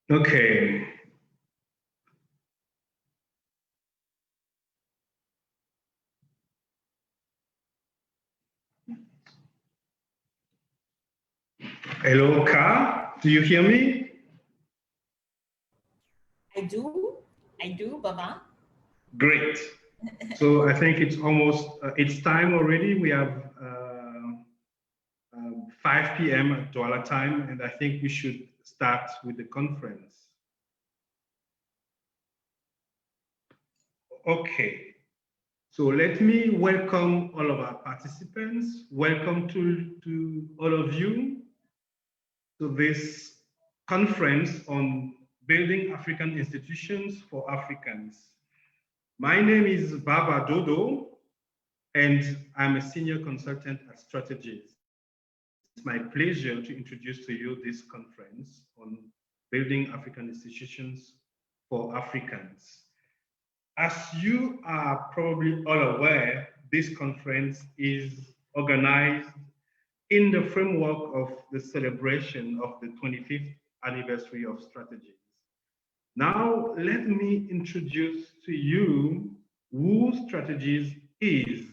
Okay. Hello, Ka. Do you hear me? I do, Baba. Great. So I think it's almost, it's time already. We have 5 p.m. at Douala time, and I think we should start with the conference. Okay. So let me welcome all of our participants. Welcome to all of you to this conference on building African institutions for Africans. My name is Baba Dodo, and I'm a senior consultant at Strategies. It's my pleasure to introduce to you this conference on building African institutions for Africans. As you are probably all aware, this conference is organized in the framework of the celebration of the 25th anniversary of Strategies. Now, let me introduce to you who Strategies is.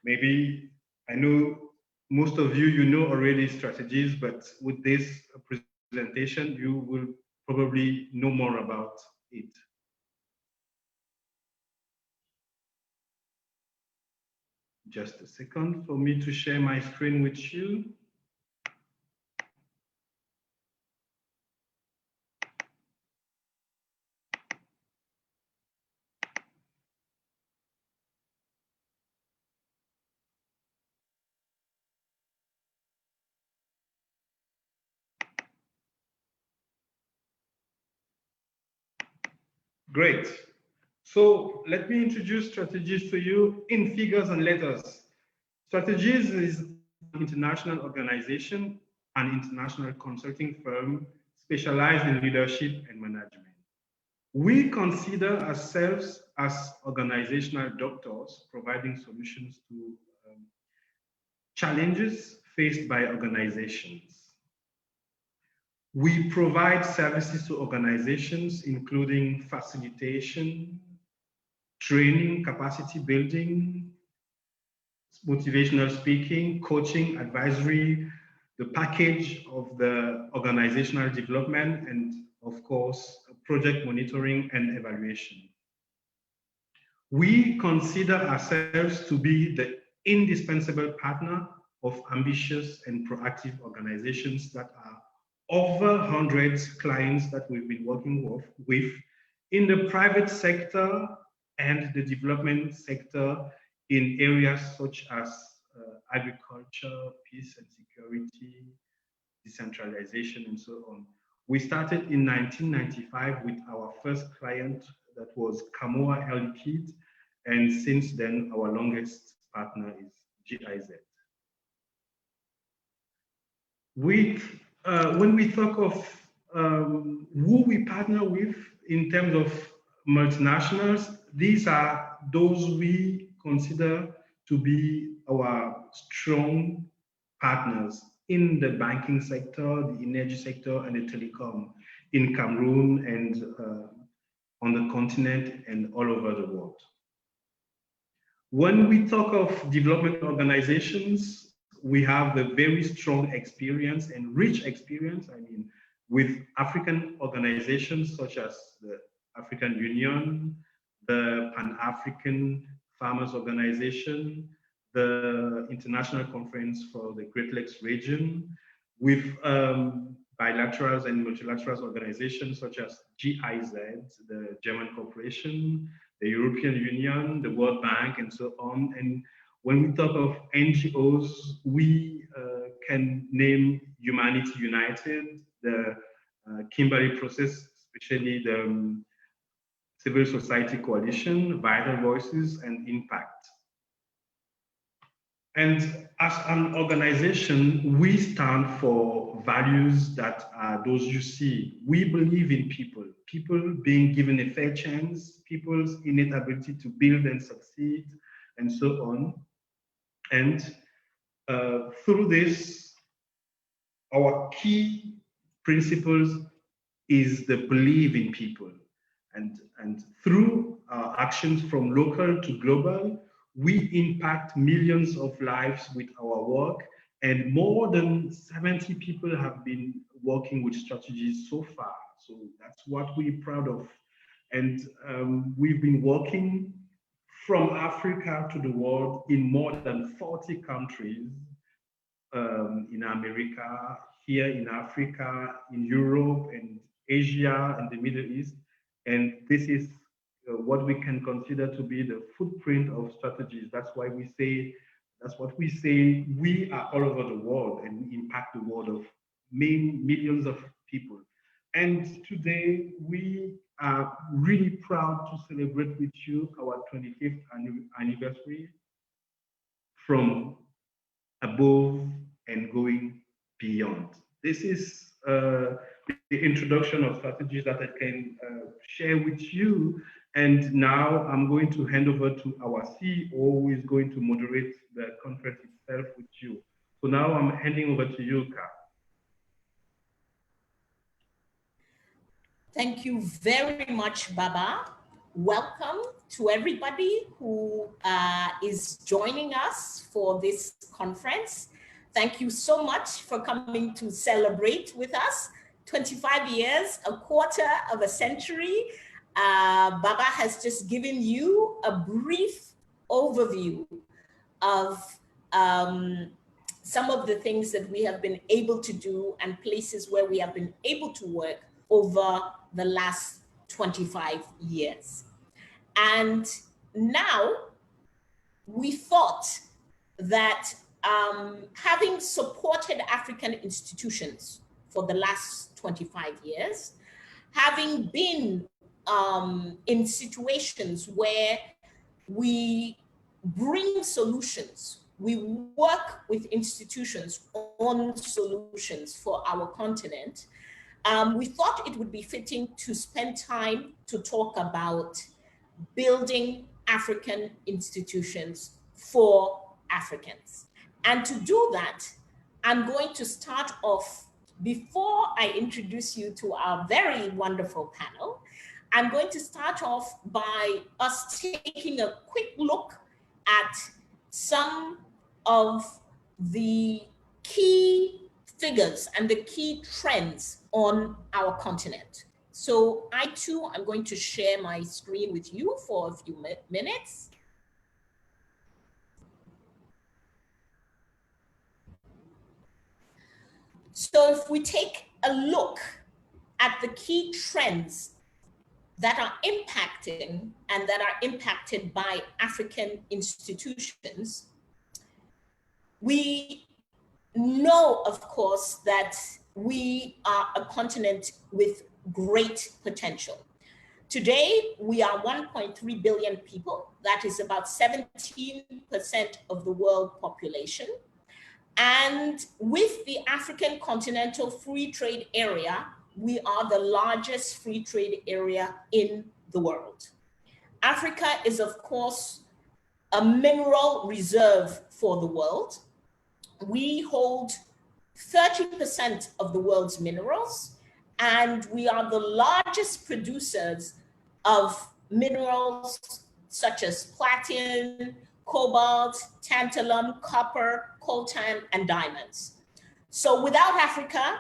Maybe I know most of you, you know already Strategies, but with this presentation, you will probably know more about it. Just a second for me to share my screen with you. Great. So let me introduce Strategies to you in figures and letters. Strategies is an international organization, an international consulting firm specialized in leadership and management. We consider ourselves as organizational doctors providing solutions to challenges faced by organizations. We provide services to organizations, including facilitation, training, capacity building, motivational speaking, coaching, advisory, the package of the organizational development, and of course, project monitoring and evaluation. We consider ourselves to be the indispensable partner of ambitious and proactive organizations that are over hundreds clients that we've been working with in the private sector and the development sector in areas such as agriculture, peace and security, decentralization, and so on. We started in 1995 with our first client that was Kamoa Air Liquide, and since then our longest partner is GIZ. When we talk of who we partner with in terms of multinationals, these are those we consider to be our strong partners in the banking sector, the energy sector, and the telecom in Cameroon and on the continent and all over the world. When we talk of development organizations, we have the very strong experience and rich experience, with African organizations such as the African Union, the Pan-African Farmers Organization, the International Conference for the Great Lakes region, with bilaterals and multilaterals organizations such as GIZ, the German Corporation, the European Union, the World Bank, and so on. And when we talk of NGOs, we can name Humanity United, the Kimberley Process, especially the Civil Society Coalition, Vital Voices, and Impact. And as an organization, we stand for values that are those you see. We believe in people, people being given a fair chance, people's innate ability to build and succeed, and so on. And through this, our key principles is the belief in people. And through our actions from local to global, we impact millions of lives with our work, and more than 70 people have been working with strategies so far. So that's what we're proud of. And we've been working from Africa to the world in more than 40 countries, in America, here in Africa, in Europe, and Asia, and the Middle East. And this is what we can consider to be the footprint of strategies. That's why we say, that's what we say, we are all over the world and we impact the world of millions of people. And today we are really proud to celebrate with you our 25th anniversary from above and going beyond. This is the introduction of strategies that I can share with you. And now I'm going to hand over to our CEO, who is going to moderate the conference itself with you. So now I'm handing over to you, Ka. Thank you very much, Baba. Welcome to everybody who is joining us for this conference. Thank you so much for coming to celebrate with us. 25 years, a quarter of a century. Baba has just given you a brief overview of some of the things that we have been able to do and places where we have been able to work over the last 25 years. And now we thought that having supported African institutions for the last 25 years, having been in situations where we bring solutions, we work with institutions on solutions for our continent, we thought it would be fitting to spend time to talk about building African institutions for Africans. And to do that, I'm going to start off, before I introduce you to our very wonderful panel, I'm going to start off by us taking a quick look at some of the key figures and the key trends on our continent. So I too am going to share my screen with you for a few minutes. So if we take a look at the key trends that are impacting and that are impacted by African institutions, we know, of course, that we are a continent with great potential. Today, we are 1.3 billion people. That is about 17% of the world population. And with the African Continental Free Trade Area, we are the largest free trade area in the world. Africa is, of course, a mineral reserve for the world. We hold 30% of the world's minerals, and we are the largest producers of minerals such as platinum, cobalt, tantalum, copper, coltan, and diamonds. So without Africa,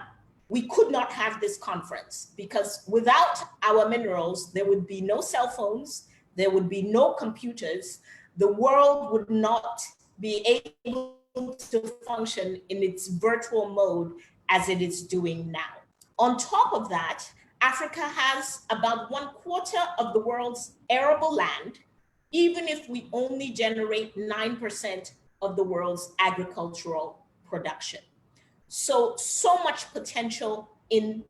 we could not have this conference, because without our minerals, there would be no cell phones, there would be no computers, the world would not be able to function in its virtual mode as it is doing now. On top of that, Africa has about 1/4 of the world's arable land, even if we only generate 9% of the world's agricultural production. So much potential in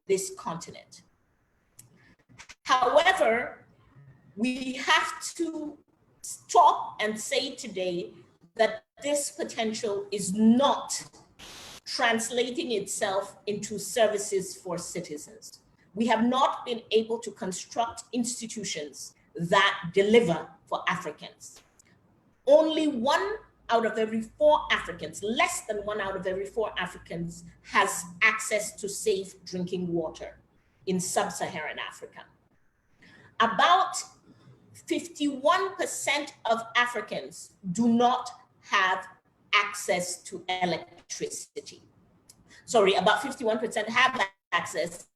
this continent. However, we have to stop and say today that this potential is not translating itself into services for citizens. We have not been able to construct institutions that deliver for Africans. Only 1 out of every 4 Africans, less than 1 out of every 4 Africans, has access to safe drinking water. in sub-Saharan Africa. About 51% of Africans do not have access to electricity. Sorry, about 51% have access,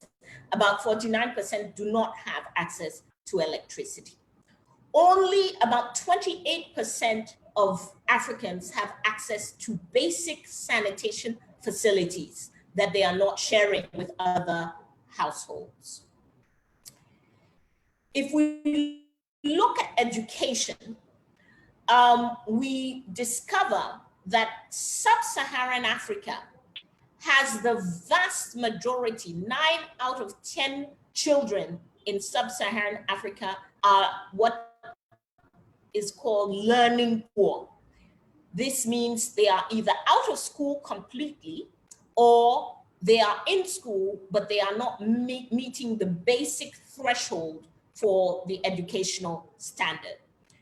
about 49% do not have access to electricity. Only about 28% of Africans have access to basic sanitation facilities that they are not sharing with other households. If we look at education, we discover that sub-Saharan Africa has the vast majority, 9 out of 10 children in sub-Saharan Africa are what is called learning poor. This means they are either out of school completely or they are in school, but they are not meeting the basic threshold for the educational standard.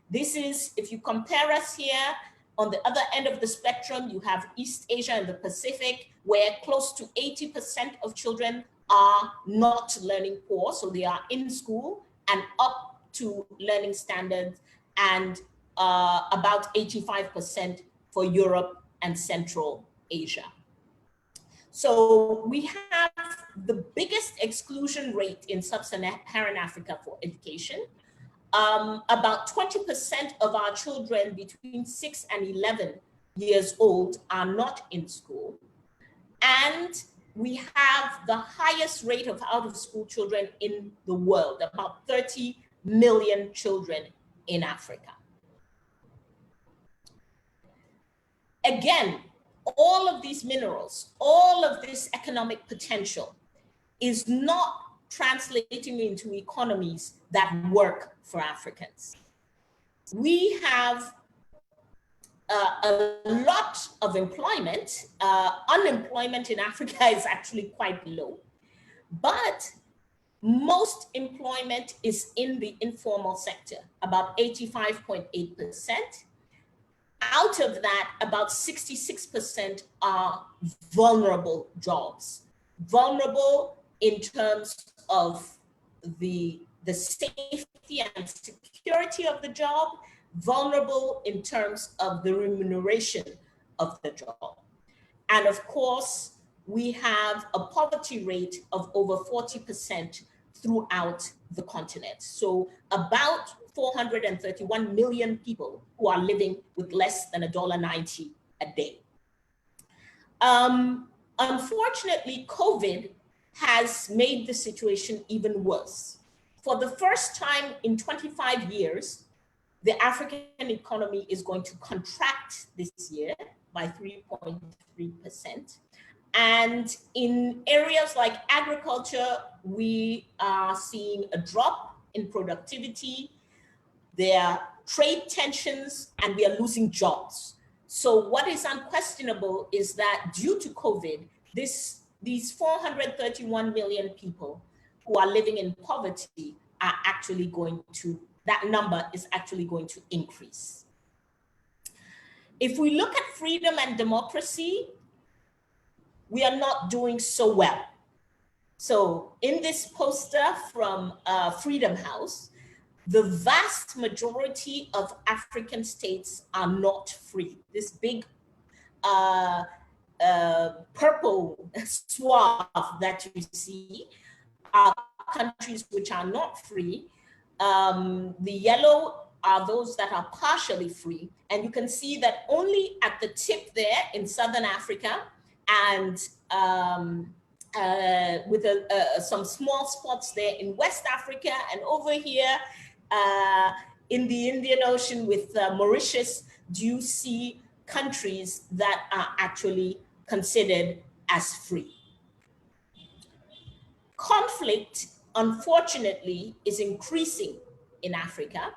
This is, if you compare us here, on the other end of the spectrum, you have East Asia and the Pacific, where close to 80% of children are not learning poor, so they are in school and up to learning standards, and about 85% for Europe and Central Asia. So we have the biggest exclusion rate in sub-Saharan Africa for education. About 20% of our children between 6 and 11 years old are not in school. And we have the highest rate of out-of-school children in the world, about 30 million children in Africa. Again, all of these minerals, all of this economic potential is not translating into economies that work for Africans. We have a lot of employment. Unemployment in Africa is actually quite low, but most employment is in the informal sector, about 85.8%. Out of that, about 66% are vulnerable jobs. Vulnerable in terms of the safety and security of the job, vulnerable in terms of the remuneration of the job. And of course, we have a poverty rate of over 40% throughout the continent. So about 431 million people who are living with less than $1.90 a day. Unfortunately, COVID has made the situation even worse. For the first time in 25 years, the African economy is going to contract this year by 3.3%. And in areas like agriculture, we are seeing a drop in productivity. There are trade tensions, and we are losing jobs. So what is unquestionable is that due to COVID, these 431 million people who are living in poverty are actually going to, that number is actually going to increase. If we look at freedom and democracy, we are not doing so well. So in this poster from Freedom House, the vast majority of African states are not free. This big purple swath that you see are countries which are not free. The yellow are those that are partially free. And you can see that only at the tip there in Southern Africa and with some small spots there in West Africa, and over here in the Indian Ocean with Mauritius, do you see countries that are actually considered as free. Conflict, unfortunately, is increasing in Africa.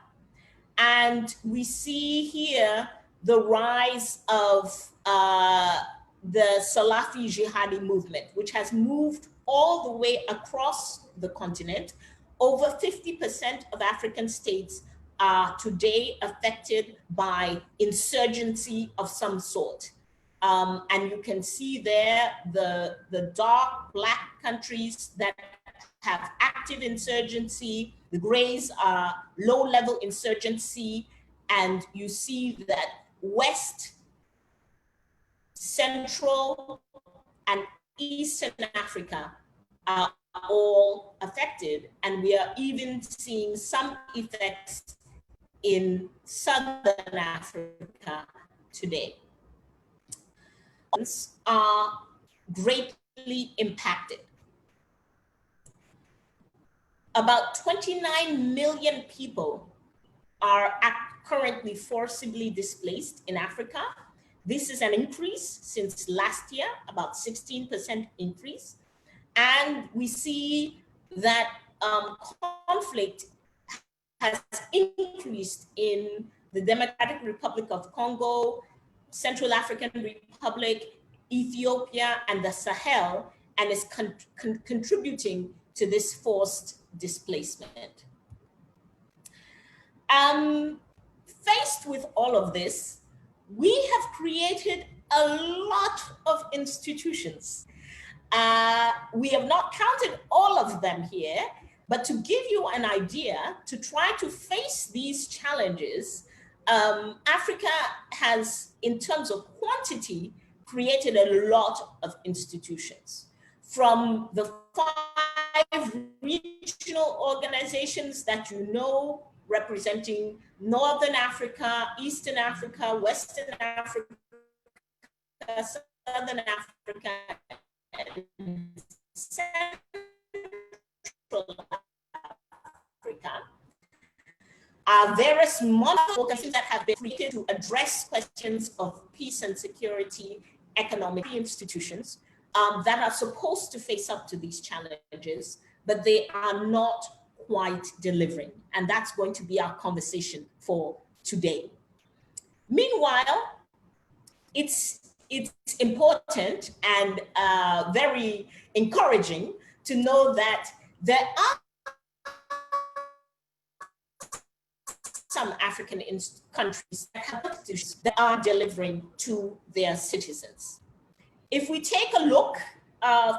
And we see here the rise of the Salafi jihadi movement, which has moved all the way across the continent. Over 50% of African states are today affected by insurgency of some sort. And you can see there the dark black countries that have active insurgency, the grays are low-level insurgency, and you see that West, Central, and Eastern Africa are all affected, and we are even seeing some effects in Southern Africa today. Are greatly impacted. About 29 million people are currently forcibly displaced in Africa. This is an increase since last year, about 16% increase. And we see that conflict has increased in the Democratic Republic of Congo, Central African Republic, Ethiopia, and the Sahel, and is contributing to this forced displacement. Faced with all of this, we have created a lot of institutions. We have not counted all of them here, but to give you an idea, to try to face these challenges, Africa has, in terms of quantity, created a lot of institutions. From the 5 regional organizations that you know, representing Northern Africa, Eastern Africa, Western Africa, Southern Africa, and Central Africa, are various organizations that have been created to address questions of peace and security, economic institutions that are supposed to face up to these challenges, but they are not quite delivering. And that's going to be our conversation for today. Meanwhile, it's important and very encouraging to know that there are some African countries that have institutions that are delivering to their citizens. If we take a look,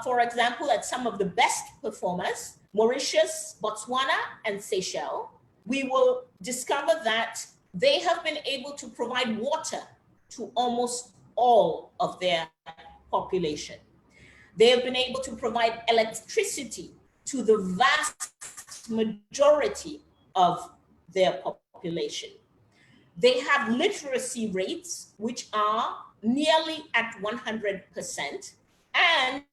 for example, at some of the best performers, Mauritius, Botswana, and Seychelles, we will discover that they have been able to provide water to almost all of their population. They have been able to provide electricity to the vast majority of their population. They have literacy rates which are nearly at 100%, and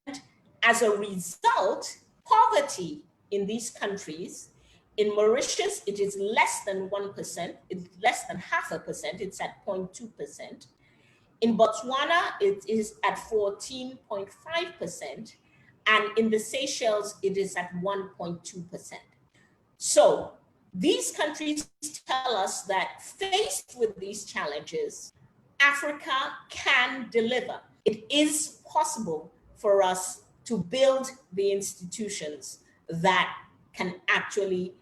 as a result, poverty in these countries, in Mauritius, it is less than 1%, it's less than 0.5%, it's at 0.2%. In Botswana, it is at 14.5%, and in the Seychelles, it is at 1.2%. So these countries tell us that faced with these challenges, Africa can deliver. It is possible for us to build the institutions that can actually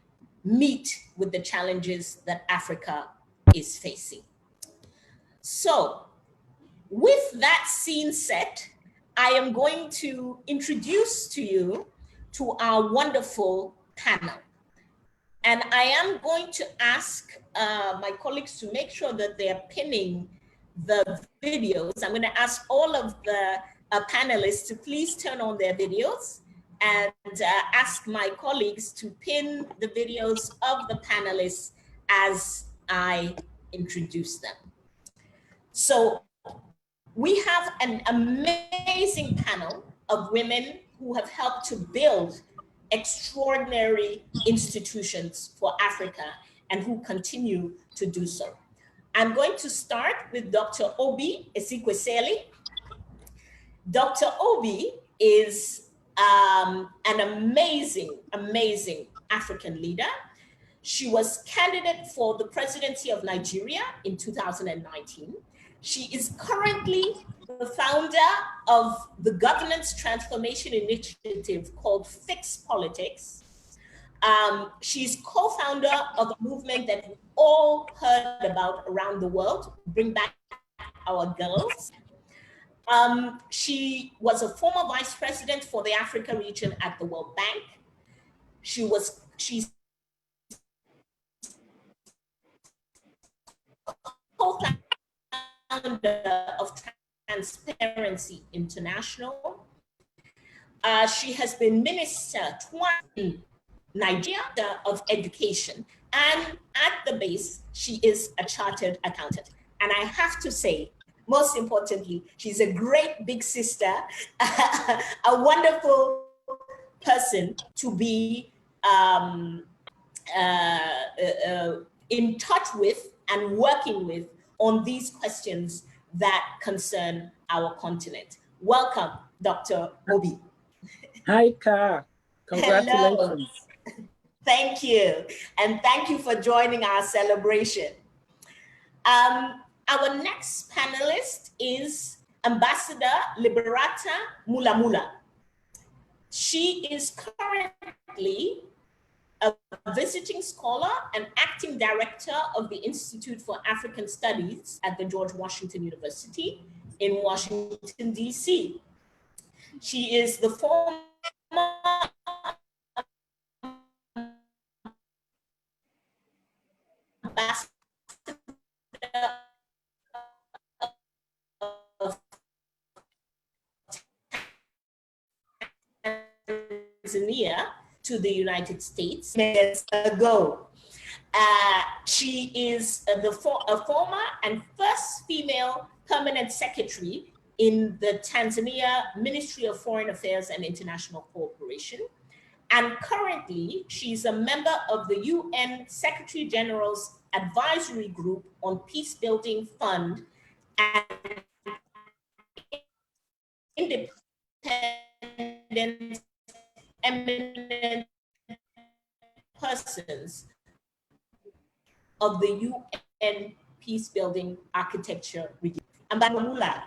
meet with the challenges that Africa is facing. So, with that scene set, I am going to introduce to you to our wonderful panel. And I am going to ask my colleagues to make sure that they're pinning the videos. I'm going to ask all of the panelists to please turn on their videos and ask my colleagues to pin the videos of the panelists as I introduce them. So we have an amazing panel of women who have helped to build extraordinary institutions for Africa and who continue to do so. I'm going to start with Dr. Obi Ezekwesili. Dr. Obi is an amazing, amazing African leader. She was candidate for the presidency of Nigeria in 2019. She is currently the founder of the governance transformation initiative called Fix Politics. She's co-founder of a movement that we all heard about around the world, Bring Back Our Girls. She was a former vice president for the Africa region at the World Bank. She's co-founder of Transparency International. She has been minister twice in Nigeria of Education, and at the base, she is a chartered accountant. And I have to say, most importantly, she's a great big sister, a wonderful person to be in touch with and working with on these questions that concern our continent. Welcome, Dr. Obi. Hi, Ka. Congratulations. Hello. Thank you. And thank you for joining our celebration. Our next panelist is Ambassador Liberata Mulamula. She is currently a visiting scholar and acting director of the Institute for African Studies at the George Washington University in Washington, D.C. She is the former ambassador of Tanzania to the United States years ago. She is a former and first female permanent secretary in the Tanzania Ministry of Foreign Affairs and International Cooperation. And currently, she's a member of the UN Secretary General's Advisory Group on Peace Building Fund and independent eminent persons of the UN Peace Building Architecture Review. Mulamula,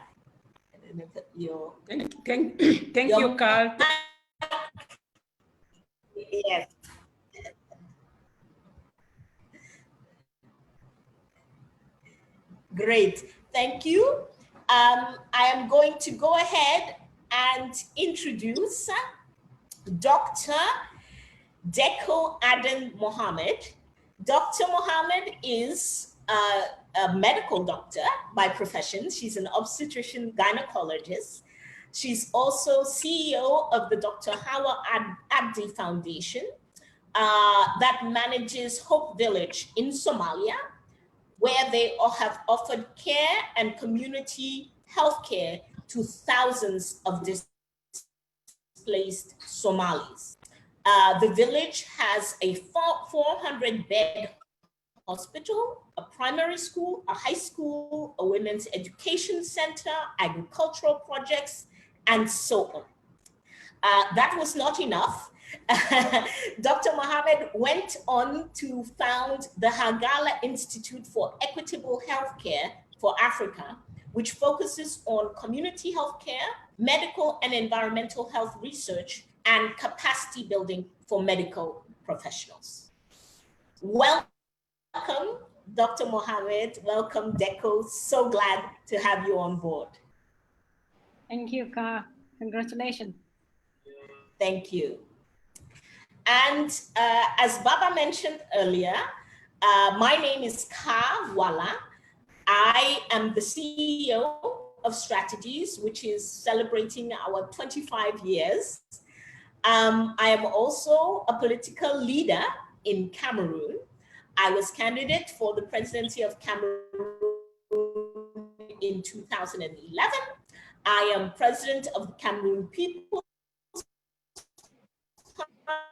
Thank you, Carl. Yes. Great, thank you. I am going to go ahead and introduce Dr. Deqo Aden Mohamed. Dr. Mohamed is a medical doctor by profession. She's an obstetrician gynecologist. She's also CEO of the Dr. Hawa Abdi Foundation that manages Hope Village in Somalia, where they have offered care and community health care to thousands of displaced Somalis. The village has a 400-bed hospital, a primary school, a high school, a women's education center, agricultural projects, and so on. That was not enough. Dr. Mohamed went on to found the Hagala Institute for Equitable Healthcare for Africa, which focuses on community healthcare, medical and environmental health research, and capacity building for medical professionals. Welcome, Dr. Mohamed. Welcome, Deqo. So glad to have you on board. Thank you, Ka. Congratulations. Thank you. And as Baba mentioned earlier, my name is Walla. I am the CEO of Strategies, which is celebrating our 25 years. I am also a political leader in Cameroon. I was candidate for the presidency of Cameroon in 2011. I am president of the Cameroon People's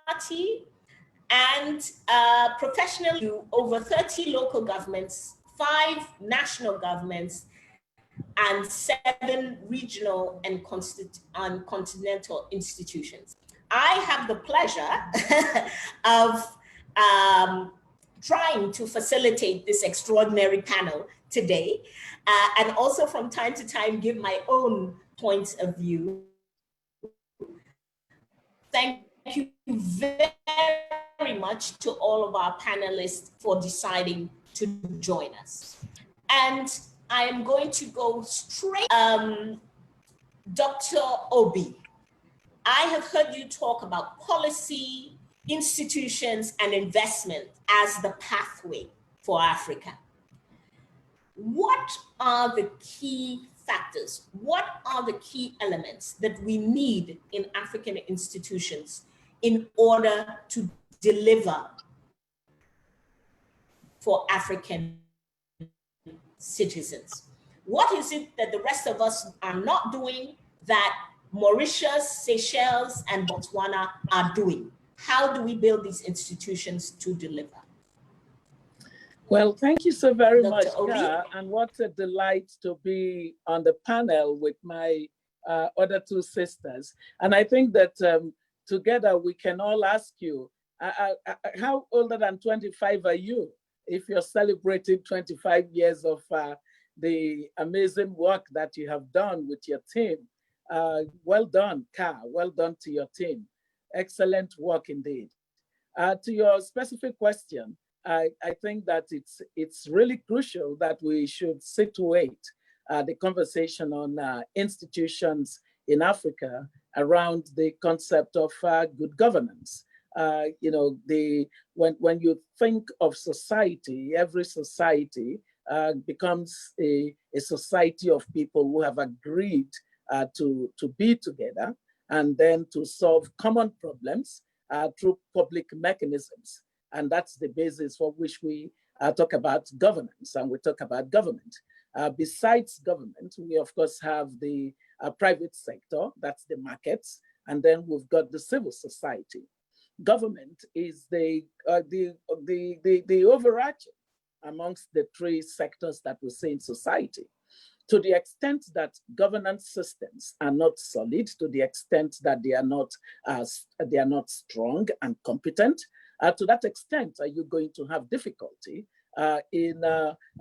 Party, and professionally do over 30 local governments, 5 national governments, and 7 regional and continental institutions. I have the pleasure of trying to facilitate this extraordinary panel today, and also from time to time give my own points of view. Thank you very much to all of our panelists for deciding to join us. And I am going to go straight, Dr. Obi. I have heard you talk about policy, institutions and investment as the pathway for Africa. What are the key factors? What are the key elements that we need in African institutions in order to deliver for African citizens? What is it that the rest of us are not doing that Mauritius, Seychelles, and Botswana are doing? How do we build these institutions to deliver? Well, thank you so very much, Obi? Ka, and what a delight to be on the panel with my other two sisters. And I think that together we can all ask you, how older than 25 are you? If you're celebrating 25 years of the amazing work that you have done with your team. Well done, Ka, well done to your team. Excellent work indeed. To your specific question, I think that it's really crucial that we should situate the conversation on institutions in Africa around the concept of good governance. You know, when you think of society, every society becomes a society of people who have agreed to be together and then to solve common problems through public mechanisms. And that's the basis for which we talk about governance and we talk about government. Besides government, we of course have the private sector, that's the markets, and then we've got the civil society. Government is the overarching amongst the three sectors that we see in society. To the extent that governance systems are not solid, to the extent that they are not strong and competent, to that extent, are you going to have difficulty in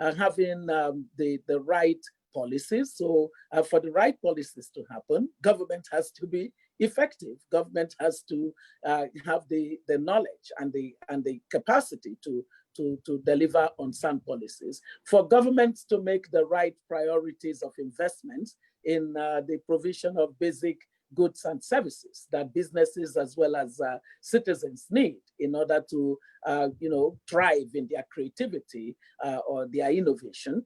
having the right policies? So for the right policies to happen, government has to be effective. Government has to have the knowledge and the capacity to deliver on sound policies. For governments to make the right priorities of investments in the provision of basic goods and services that businesses as well as citizens need in order to thrive in their creativity or their innovation,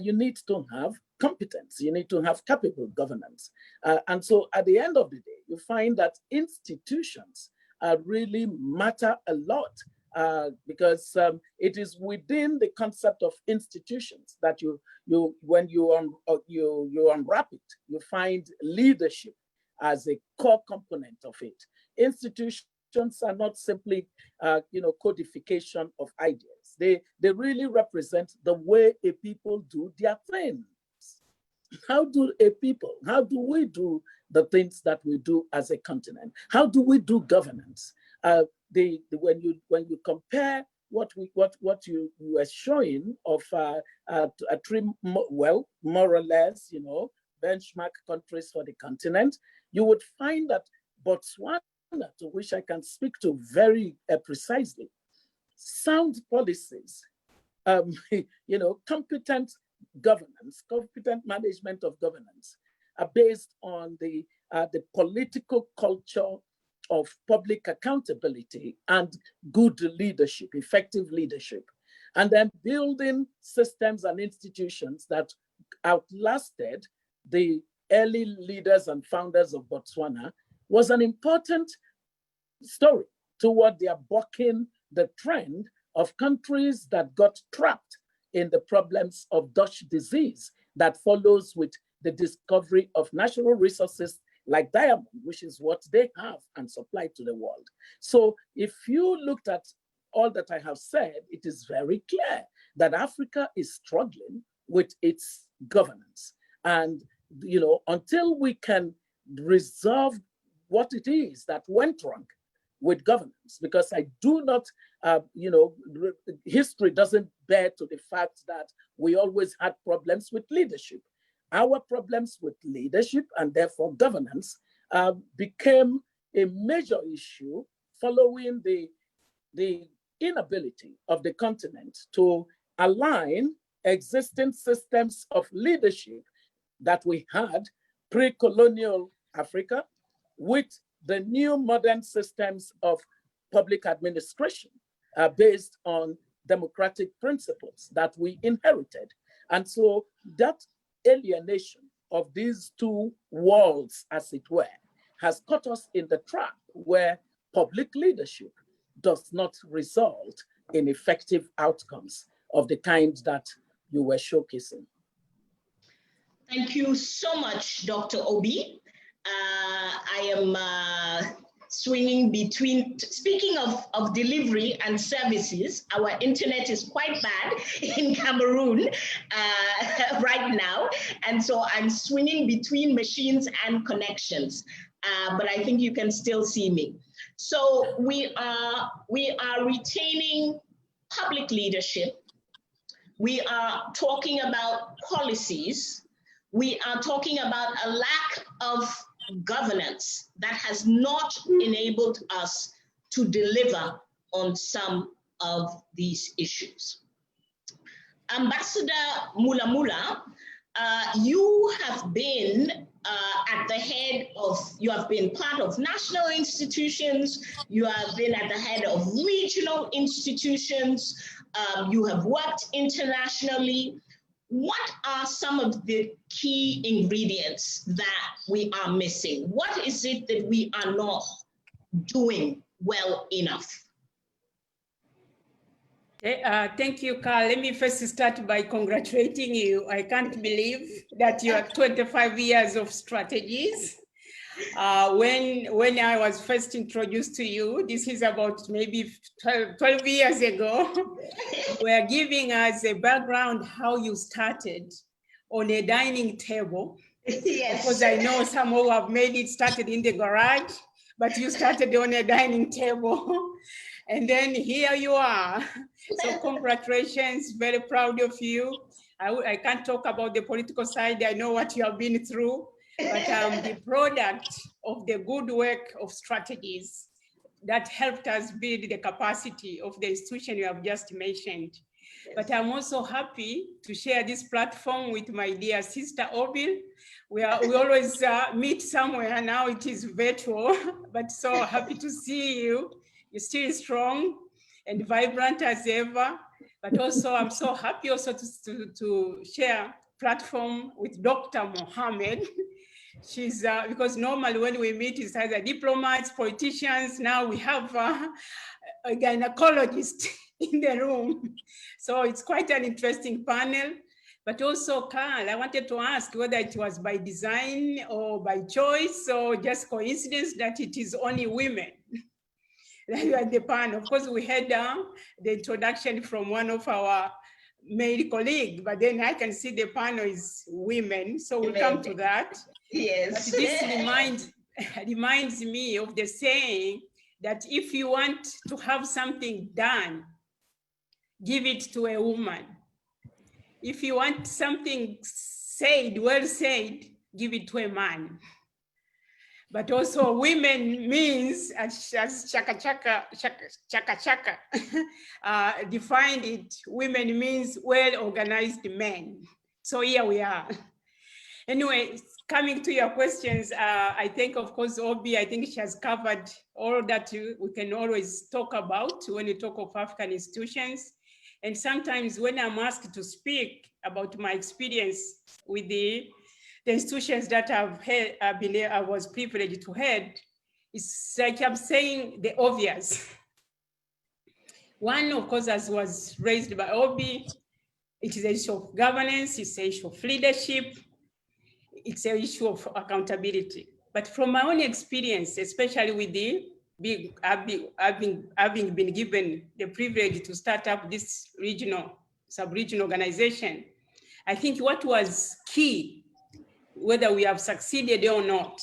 you need to have competence, you need to have capable governance. And so at the end of the day, you find that institutions really matter a lot because it is within the concept of institutions that when you unwrap it, you find leadership as a core component of it. Institutions are not simply codification of ideas. They really represent the way a people do their things. How do we do the things that we do as a continent? How do we do governance? When you compare what you were showing of more or less, benchmark countries for the continent, you would find that Botswana, to which I can speak to very precisely, sound policies, competent governance, competent management of governance are based on the political culture of public accountability and good leadership, effective leadership, and then building systems and institutions that outlasted the early leaders and founders of Botswana was an important story toward their bucking the trend of countries that got trapped in the problems of Dutch disease that follows with the discovery of natural resources like diamond, which is what they have and supply to the world. So if you looked at all that I have said, it is very clear that Africa is struggling with its governance. And until we can resolve what it is that went wrong with governance, because I do not, history doesn't bear to the fact that we always had problems with leadership. Our problems with leadership and therefore governance became a major issue following the inability of the continent to align existing systems of leadership that we had pre-colonial Africa with the new modern systems of public administration based on democratic principles that we inherited. And so that alienation of these two worlds, as it were, has caught us in the trap where public leadership does not result in effective outcomes of the kind that you were showcasing. Thank you so much, Dr. Obi. I am swinging between, speaking of delivery and services, our internet is quite bad in Cameroon right now. And so I'm swinging between machines and connections, but I think you can still see me. So we are retaining public leadership. We are talking about policies. We are talking about a lack of governance that has not enabled us to deliver on some of these issues. Ambassador Mulamula, you have been at the head of, you have been part of national institutions, you have been at the head of regional institutions, you have worked internationally. What are some of the key ingredients that we are missing? What is it that we are not doing well enough? Thank you, Carl. Let me first start by congratulating you. I can't believe that you have 25 years of strategies. When I was first introduced to you, this is about maybe 12 years ago, were giving us a background how you started on a dining table. Yes. Because I know some who have made it started in the garage, but you started on a dining table. And then here you are. So congratulations, very proud of you. I can't talk about the political side. I know what you have been through, but I'm the product of the good work of strategies that helped us build the capacity of the institution you have just mentioned. Yes. But I'm also happy to share this platform with my dear sister Obil. We always meet somewhere. Now it is virtual, but so happy to see you. You're still strong and vibrant as ever. But also I'm so happy also to share platform with Dr. Mohamed. She's, because normally when we meet, it's either diplomats, politicians. Now we have a gynecologist in the room. So it's quite an interesting panel. But also, Carl, I wanted to ask whether it was by design or by choice or just coincidence that it is only women that you are at the panel. Of course, we had the introduction from one of our male colleagues, but then I can see the panel is women. So we'll come to that. Yes. But this reminds me of the saying that if you want to have something done, give it to a woman. If you want something said, well said, give it to a man. But also women means, as Chaka Chaka defined it, women means well-organized men. So here we are. Anyway, coming to your questions, I think, of course, Obi, I think she has covered all that we can always talk about when you talk of African institutions. And sometimes when I'm asked to speak about my experience with the institutions that I was privileged to head, it's like I'm saying the obvious. One, of course, as was raised by Obi, it is an issue of governance, it's an issue of leadership, it's an issue of accountability. But from my own experience, especially with the having been given the privilege to start up this sub-regional organization, I think what was key, whether we have succeeded or not,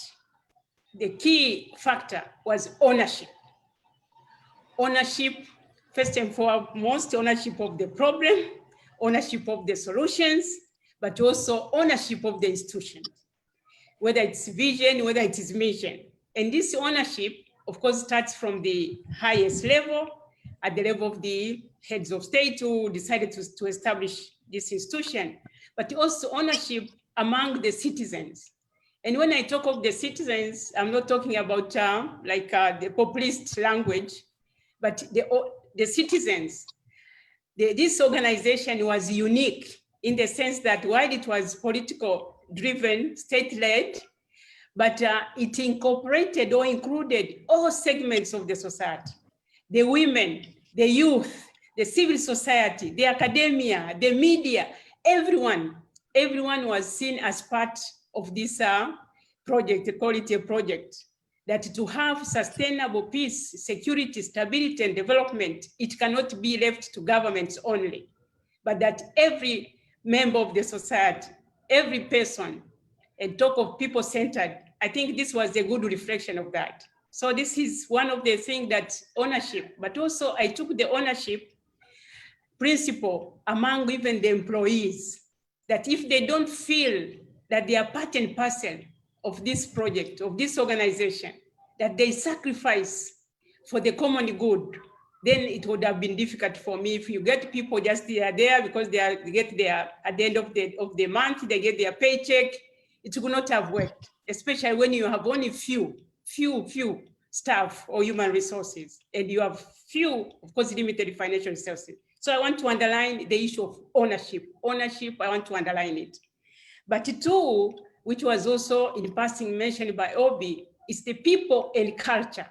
the key factor was ownership. Ownership, first and foremost, ownership of the problem, ownership of the solutions, but also ownership of the institution, whether it's vision, whether it is mission. And this ownership, of course, starts from the highest level, at the level of the heads of state who decided to establish this institution, but also ownership among the citizens. And when I talk of the citizens, I'm not talking about the populist language, but the citizens. This organization was unique in the sense that while it was political driven, state-led, but it incorporated or included all segments of the society: the women, the youth, the civil society, the academia, the media, everyone was seen as part of this project, equality project, that to have sustainable peace, security, stability, and development, it cannot be left to governments only, but that every member of the society, every person, and talk of people-centered, I think this was a good reflection of that. So this is one of the things that ownership, but also I took the ownership principle among even the employees, that if they don't feel that they are part and parcel of this project, of this organization, that they sacrifice for the common good, then it would have been difficult for me. If you get people just they are there because they get their, at the end of the month, they get their paycheck, it would not have worked, especially when you have only few staff or human resources, and you have few, of course, limited financial resources. So I want to underline the issue of ownership. Ownership, I want to underline it. But two, which was also in passing mentioned by Obi, is the people and culture.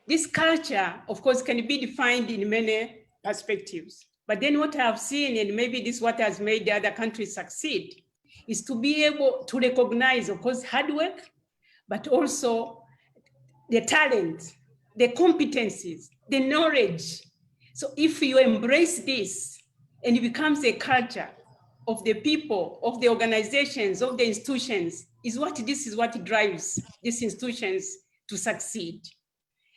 This culture, of course, can be defined in many perspectives. But then what I have seen, and maybe this is what has made the other countries succeed, is to be able to recognize, of course, hard work, but also the talent, the competencies, the knowledge. So if you embrace this and it becomes a culture of the people, of the organizations, of the institutions, this is what drives these institutions to succeed.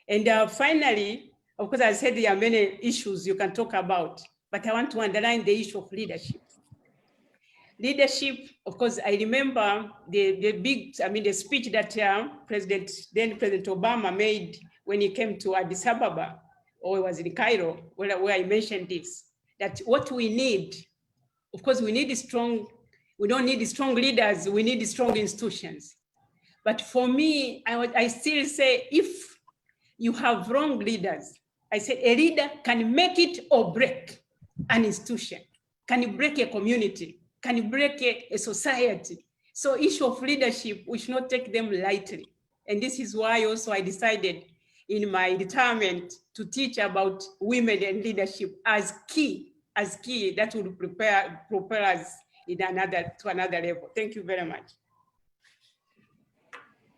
And finally, of course, I said there are many issues you can talk about, but I want to underline the issue of leadership. Leadership, of course, I remember the speech that then President Obama made when he came to Addis Ababa, or it was in Cairo, where I mentioned this, that what we need, of course, we don't need strong leaders, we need strong institutions. But for me, I still say, if you have wrong leaders, I said a leader can make it or break an institution, can break a community, can break a society. So issue of leadership, we should not take them lightly. And this is why also I decided in my retirement to teach about women and leadership as key that would propel us to another level. Thank you very much.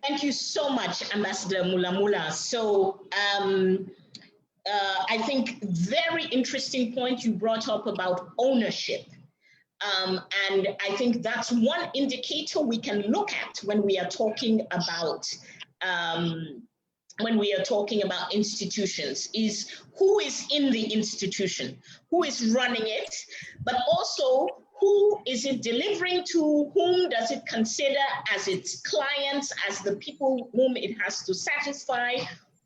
Thank you so much, Ambassador Mulamula. So I think very interesting point you brought up about ownership. And I think that's one indicator we can look at when we are talking about institutions, is who is in the institution, who is running it, but also who is it delivering to, whom does it consider as its clients, as the people whom it has to satisfy,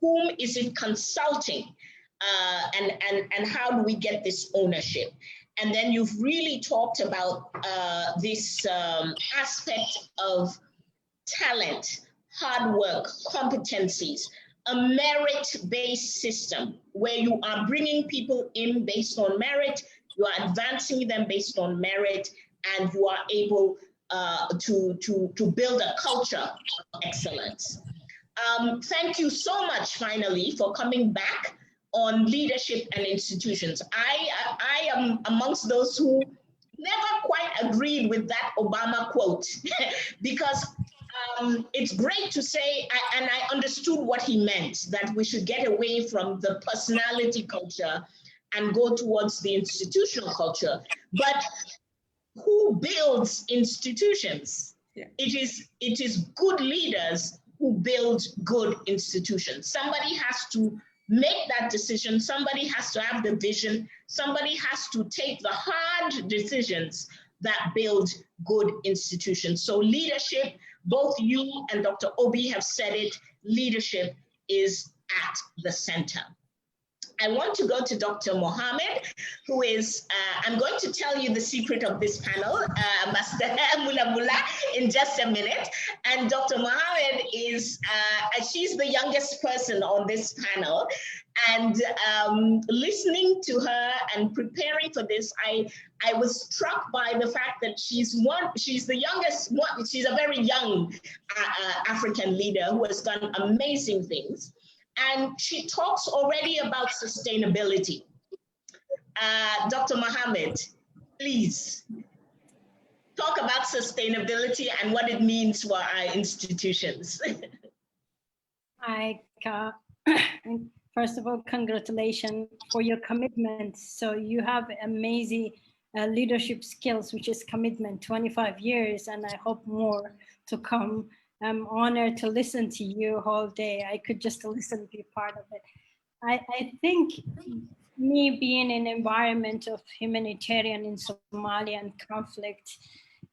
whom is it consulting, and how do we get this ownership? And then you've really talked about this aspect of talent, hard work, competencies, a merit-based system where you are bringing people in based on merit, you are advancing them based on merit, and you are able to build a culture of excellence. Thank you so much, finally, for coming back on leadership and institutions. I am amongst those who never quite agreed with that Obama quote because it's great to say, and I understood what he meant, that we should get away from the personality culture and go towards the institutional culture. But who builds institutions? Yeah. It is good leaders who build good institutions. Somebody has to make that decision. Somebody has to have the vision. Somebody has to take the hard decisions that build good institutions. So leadership, both you and Dr. Obi have said it, leadership is at the center. I want to go to Dr. Mohamed, who is, I'm going to tell you the secret of this panel, Ambassador Mulamula, in just a minute. And Dr. Mohamed is, she's the youngest person on this panel. And listening to her and preparing for this, I was struck by the fact that she's the youngest one. She's a very young African leader who has done amazing things. And she talks already about sustainability. Dr. Mohamed, please talk about sustainability and what it means for our institutions. First of all, congratulations for your commitment. So you have amazing leadership skills, which is commitment, 25 years, and I hope more to come. I'm honored to listen to you all day. I could just listen, be part of it. I think me being in an environment of humanitarian in Somalia and conflict,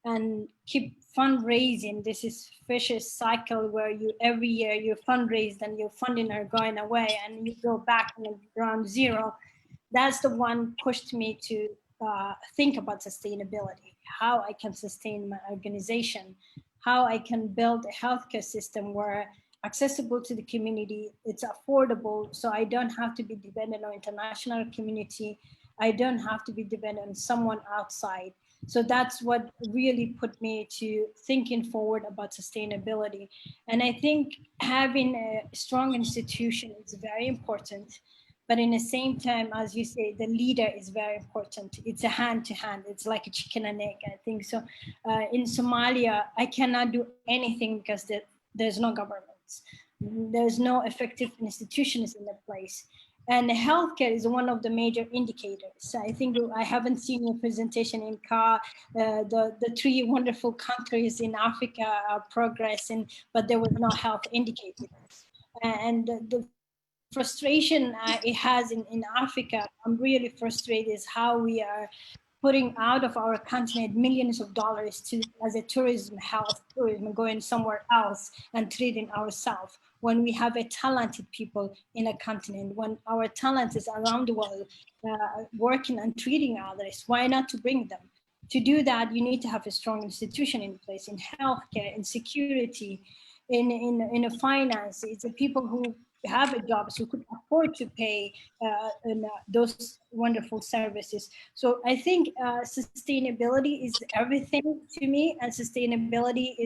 and keep fundraising. This is vicious cycle where you every year you fundraise and your funding are going away and you go back and ground zero. That's the one pushed me to think about sustainability, how I can sustain my organization, how I can build a healthcare system where accessible to the community, it's affordable, so I don't have to be dependent on international community. I don't have to be dependent on someone outside. So that's what really put me to thinking forward about sustainability. And I think having a strong institution is very important. But in the same time, as you say, the leader is very important. It's a hand to hand. It's like a chicken and egg, I think. So in Somalia, I cannot do anything because there's no governments. There's no effective institutions in the place. And healthcare is one of the major indicators. I think I haven't seen your presentation in CAR, the 3 wonderful countries in Africa are progressing, but there was no health indicators. And the frustration it has in Africa, I'm really frustrated, is how we are putting out of our continent millions of dollars as a health tourism, going somewhere else and treating ourselves, when we have a talented people in a continent, when our talent is around the world working and treating others, why not to bring them? To do that, you need to have a strong institution in place in healthcare, in security, in finance. It's the people who have a job, so could afford to pay those wonderful services. So I think sustainability is everything to me, and sustainability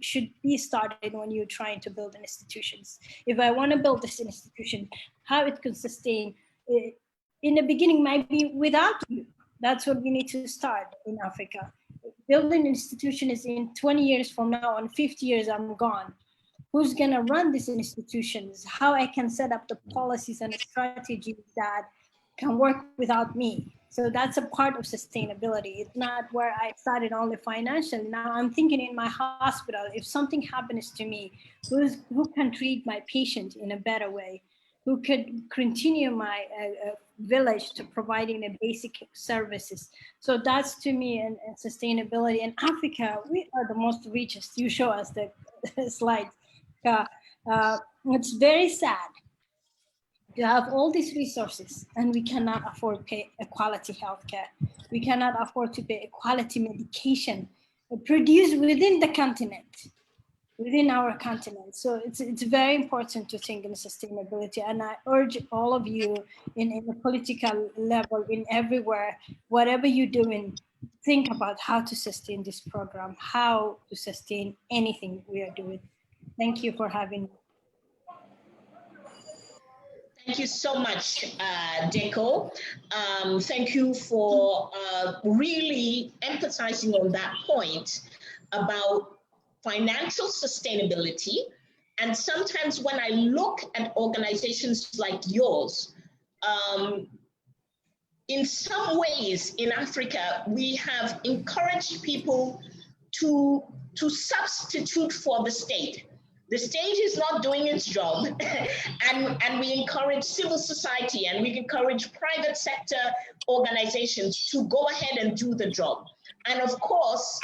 should be started when you're trying to build an institutions. If I want to build this institution, how it can sustain, in the beginning might be without you. That's what we need to start in Africa. Building an institution is in 20 years from now, and 50 years I'm gone. Who's going to run these institutions? How I can set up the policies and strategies that can work without me. So that's a part of sustainability. It's not where I started only financially. Now I'm thinking in my hospital, if something happens to me, who can treat my patient in a better way? Who could continue my village to providing the basic services? So that's to me and sustainability. In Africa, we are the most richest. You show us the slides. It's very sad to have all these resources and we cannot afford to pay a quality healthcare. We cannot afford to pay a quality medication produced within the continent, within our continent. So it's very important to think in sustainability. And I urge all of you in the political level, in everywhere, whatever you're doing, think about how to sustain this program, how to sustain anything we are doing. Thank you for having me. Thank you so much, Deqo. Thank you for really emphasizing on that point about financial sustainability. And sometimes when I look at organizations like yours, in some ways in Africa, we have encouraged people to substitute for the state. The state is not doing its job, and we encourage civil society and we encourage private sector organizations to go ahead and do the job. And of course,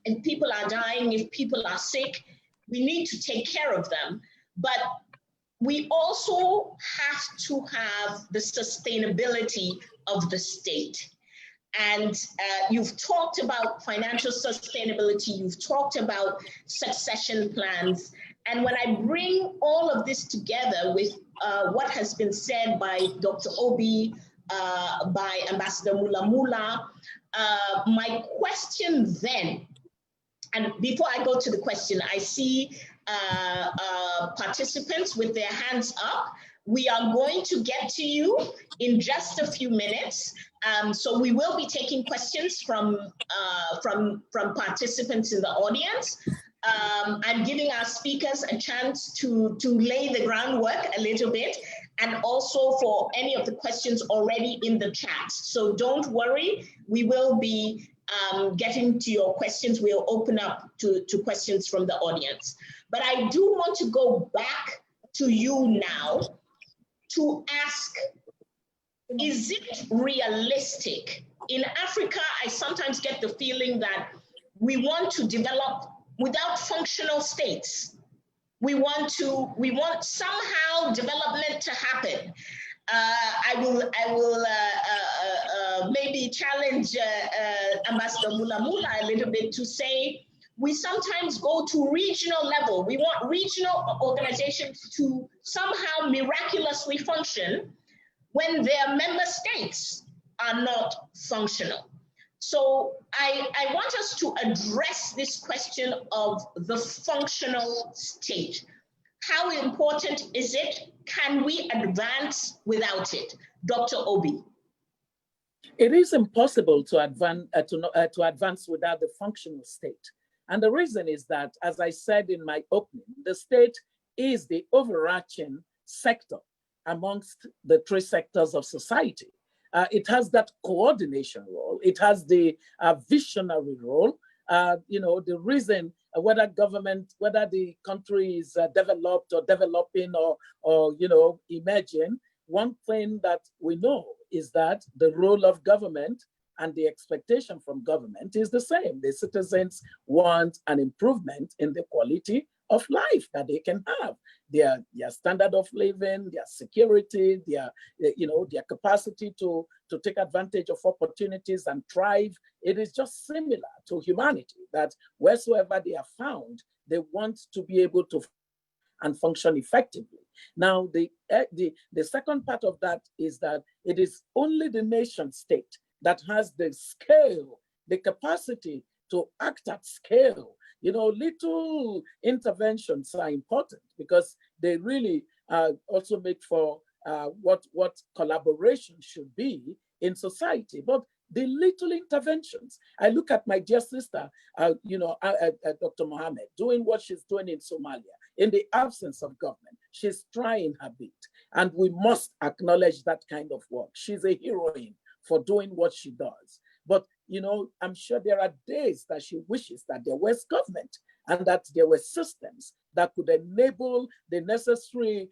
if people are dying, if people are sick, we need to take care of them. But we also have to have the sustainability of the state. And you've talked about financial sustainability, you've talked about succession plans, And when I bring all of this together with what has been said by Dr. Obi, by Ambassador Mulamula, my question then, and before I go to the question, I see participants with their hands up. We are going to get to you in just a few minutes. So we will be taking questions from participants in the audience. I'm giving our speakers a chance to lay the groundwork a little bit, and also for any of the questions already in the chat. So don't worry, we will be getting to your questions. We'll open up to questions from the audience. But I do want to go back to you now to ask, is it realistic? In Africa, I sometimes get the feeling that we want to develop without functional states. We want somehow development to happen. I will maybe challenge Ambassador Mulamula a little bit to say, we sometimes go to regional level. We want regional organizations to somehow miraculously function when their member states are not functional. So I want us to address this question of the functional state. How important is it? Can we advance without it? Dr. Obi. It is impossible to advance without the functional state. And the reason is that, as I said in my opening, the state is the overarching sector amongst the three sectors of society. It has that coordination role. It has the visionary role. The reason whether the country is developed or developing or emerging, one thing that we know is that the role of government and the expectation from government is the same. The citizens want an improvement in the quality of life that they can have, their standard of living, their security, their capacity to take advantage of opportunities and thrive. It is just similar to humanity, that wheresoever they are found, they want to be able to and function effectively. Now, the second part of that is that it is only the nation state that has the scale, the capacity to act at scale. Little interventions are important because they really also make for what collaboration should be in society. But the little interventions, I look at my dear sister, Dr. Mohamed, doing what she's doing in Somalia, in the absence of government. She's trying her bit, and we must acknowledge that kind of work. She's a heroine for doing what she does. But I'm sure there are days that she wishes that there was government and that there were systems that could enable the necessary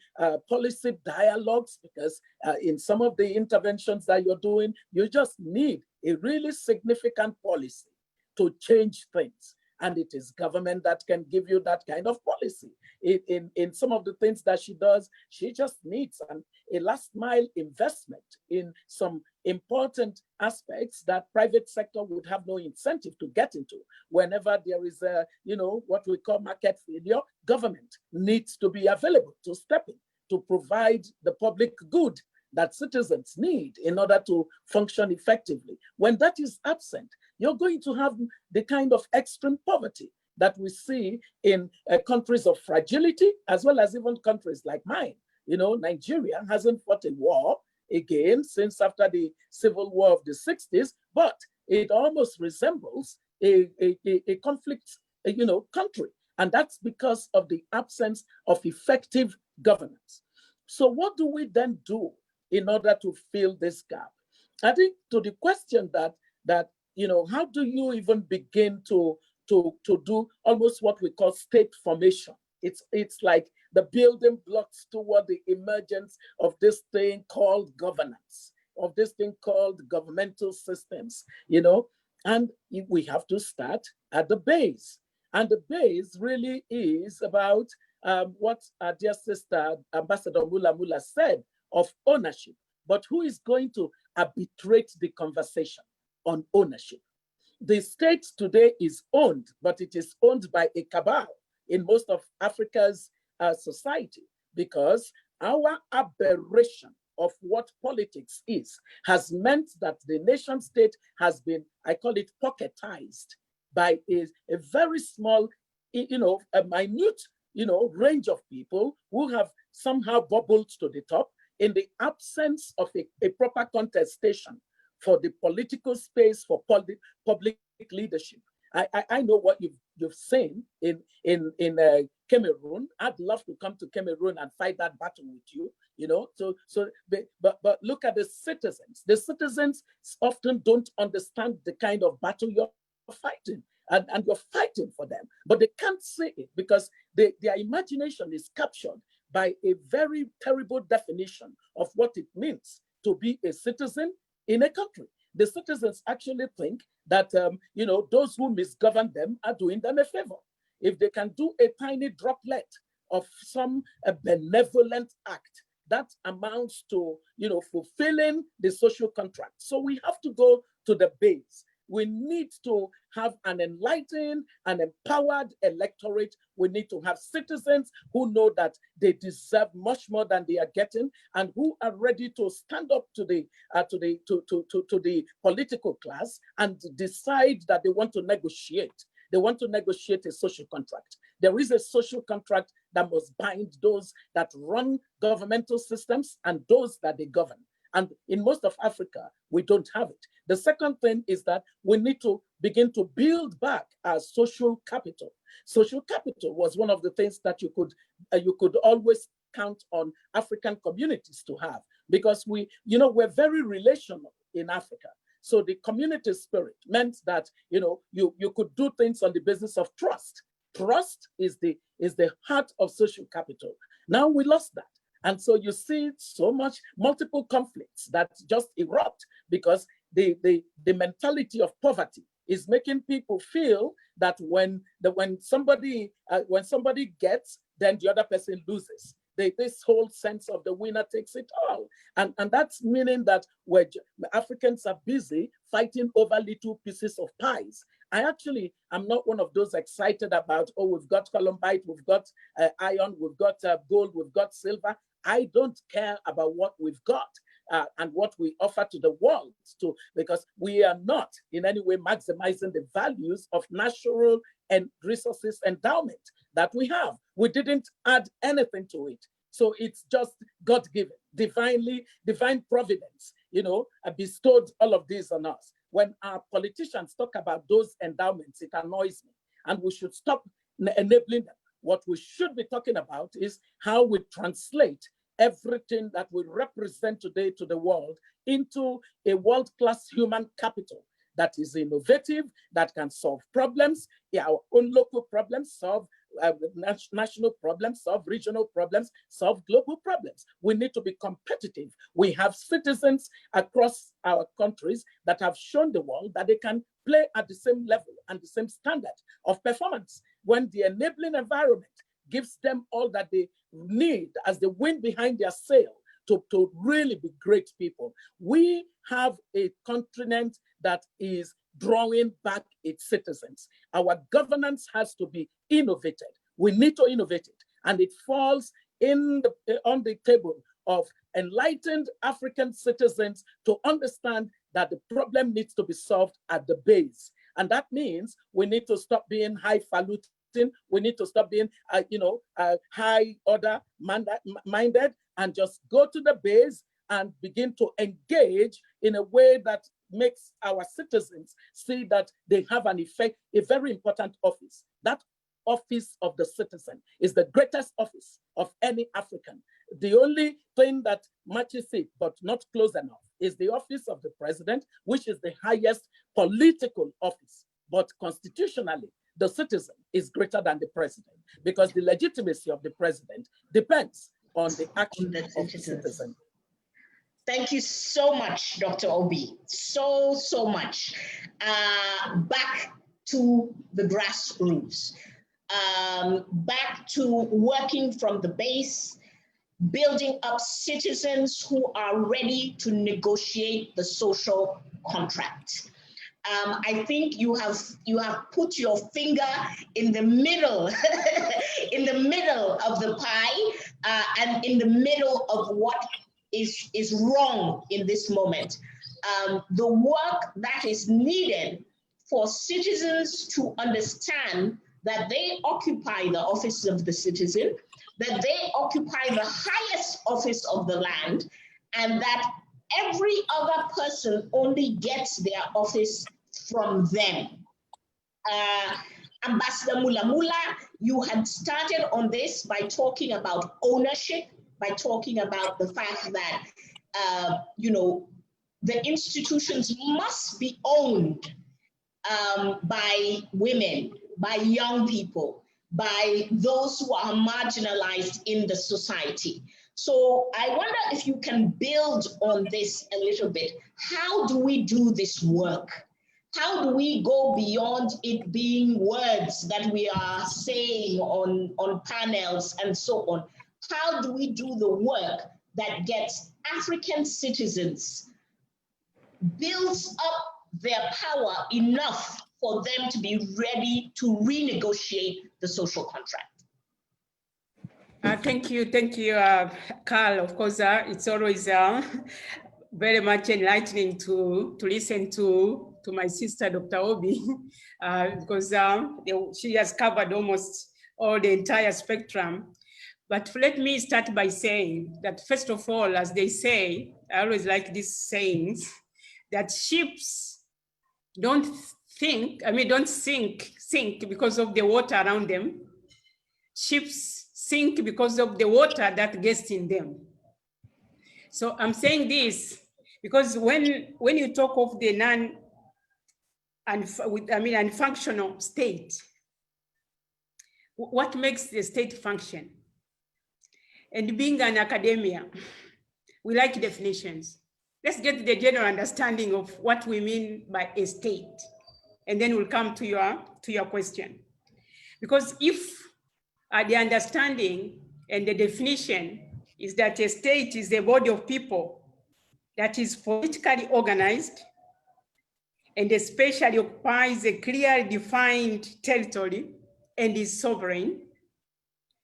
policy dialogues, because in some of the interventions that you're doing, you just need a really significant policy to change things. And it is government that can give you that kind of policy. In some of the things that she does, she just needs a last mile investment in some important aspects that private sector would have no incentive to get into. Whenever there is what we call market failure, government needs to be available to step in to provide the public good that citizens need in order to function effectively. When that is absent, you're going to have the kind of extreme poverty that we see in countries of fragility, as well as even countries like mine. Nigeria hasn't fought a war again since after the civil war of the 60s, but it almost resembles a conflict, country. And that's because of the absence of effective governance. So what do we then do in order to fill this gap? I think to the question that how do you even begin to do almost what we call state formation? It's like the building blocks toward the emergence of this thing called governance, of this thing called governmental systems, and we have to start at the base. And the base really is about what our dear sister, Ambassador Mulamula, said of ownership. But who is going to arbitrate the conversation on ownership? The state today is owned, but it is owned by a cabal in most of Africa's society, because our aberration of what politics is has meant that the nation state has been, I call it, pocketized by a very small, a minute, range of people who have somehow bubbled to the top in the absence of a proper contestation for the political space for public leadership. I know what you've seen in Cameroon. I'd love to come to Cameroon and fight that battle with you. But look at the citizens. The citizens often don't understand the kind of battle you're fighting, and you're fighting for them, but they can't see it because their imagination is captured by a very terrible definition of what it means to be a citizen in a country. The citizens actually think that those who misgovern them are doing them a favor. If they can do a tiny droplet of some benevolent act, that amounts to fulfilling the social contract. So we have to go to the base. We need to have an enlightened and empowered electorate. We need to have citizens who know that they deserve much more than they are getting, and who are ready to stand up to the political class and decide that they want to negotiate. They want to negotiate a social contract. There is a social contract that must bind those that run governmental systems and those that they govern. And in most of Africa, we don't have it. The second thing is that we need to begin to build back our social capital. Social capital was one of the things that you could always count on African communities to have, because we're very relational in Africa. So the community spirit meant that you could do things on the basis of trust. Trust is the heart of social capital. Now we lost that. And so you see so much multiple conflicts that just erupt because the mentality of poverty is making people feel that when somebody gets, then the other person loses. This whole sense of the winner takes it all. And that's meaning that Africans are busy fighting over little pieces of pies. I'm not one of those excited about, we've got columbite, we've got iron, we've got gold, we've got silver. I don't care about what we've got and what we offer to the world, because we are not in any way maximizing the values of natural and resources endowment that we have. We didn't add anything to it. So it's just God-given, divine providence, bestowed all of this on us. When our politicians talk about those endowments, it annoys me, and we should stop enabling them. What we should be talking about is how we translate everything that we represent today to the world into a world-class human capital that is innovative, that can solve problems, our own local problems, solve national problems, solve regional problems, solve global problems. We need to be competitive. We have citizens across our countries that have shown the world that they can play at the same level and the same standard of performance. When the enabling environment gives them all that they need as the wind behind their sail to really be great people. We have a continent that is drawing back its citizens. Our governance has to be innovated. We need to innovate it. And it falls on the table of enlightened African citizens to understand that the problem needs to be solved at the base. And that means we need to stop being highfalutin. We need to stop being, high order minded and just go to the base and begin to engage in a way that makes our citizens see that they have an effect, a very important office. That office of the citizen is the greatest office of any African. The only thing that matches it, but not close enough, is the office of the president, which is the highest political office. But constitutionally, the citizen is greater than the president, because the legitimacy of the president depends on the action of the citizen. Thank you so much, Dr. Obi. So much. Back to the grassroots, back to working from the base, building up citizens who are ready to negotiate the social contract. I think you have put your finger in the middle, in the middle of the pie, and in the middle of what is wrong in this moment. The work that is needed for citizens to understand that they occupy the office of the citizen, that they occupy the highest office of the land, and that every other person only gets their office from them. Ambassador Mulamula, you had started on this by talking about ownership, by talking about the fact that, you know, the institutions must be owned by women, by young people, by those who are marginalized in the society. So I wonder if you can build on this a little bit. How do we do this work? How do we go beyond it being words that we are saying on panels and so on? How do we do the work that gets African citizens, builds up their power enough for them to be ready to renegotiate the social contract? Thank you, Carl. Of course, it's always very much enlightening to listen to my sister, Dr. Obi, because she has covered almost all the entire spectrum. But let me start by saying that, first of all, as they say, I always like these sayings, that ships don't sink because of the water around them. Ships sink because of the water that gets in them. So I'm saying this because when you talk of the non-functional state, what makes the state function? And being an academia, we like definitions. Let's get the general understanding of what we mean by a state, and then we'll come to your question. Because if the understanding and the definition is that a state is a body of people that is politically organized and especially occupies a clearly defined territory and is sovereign,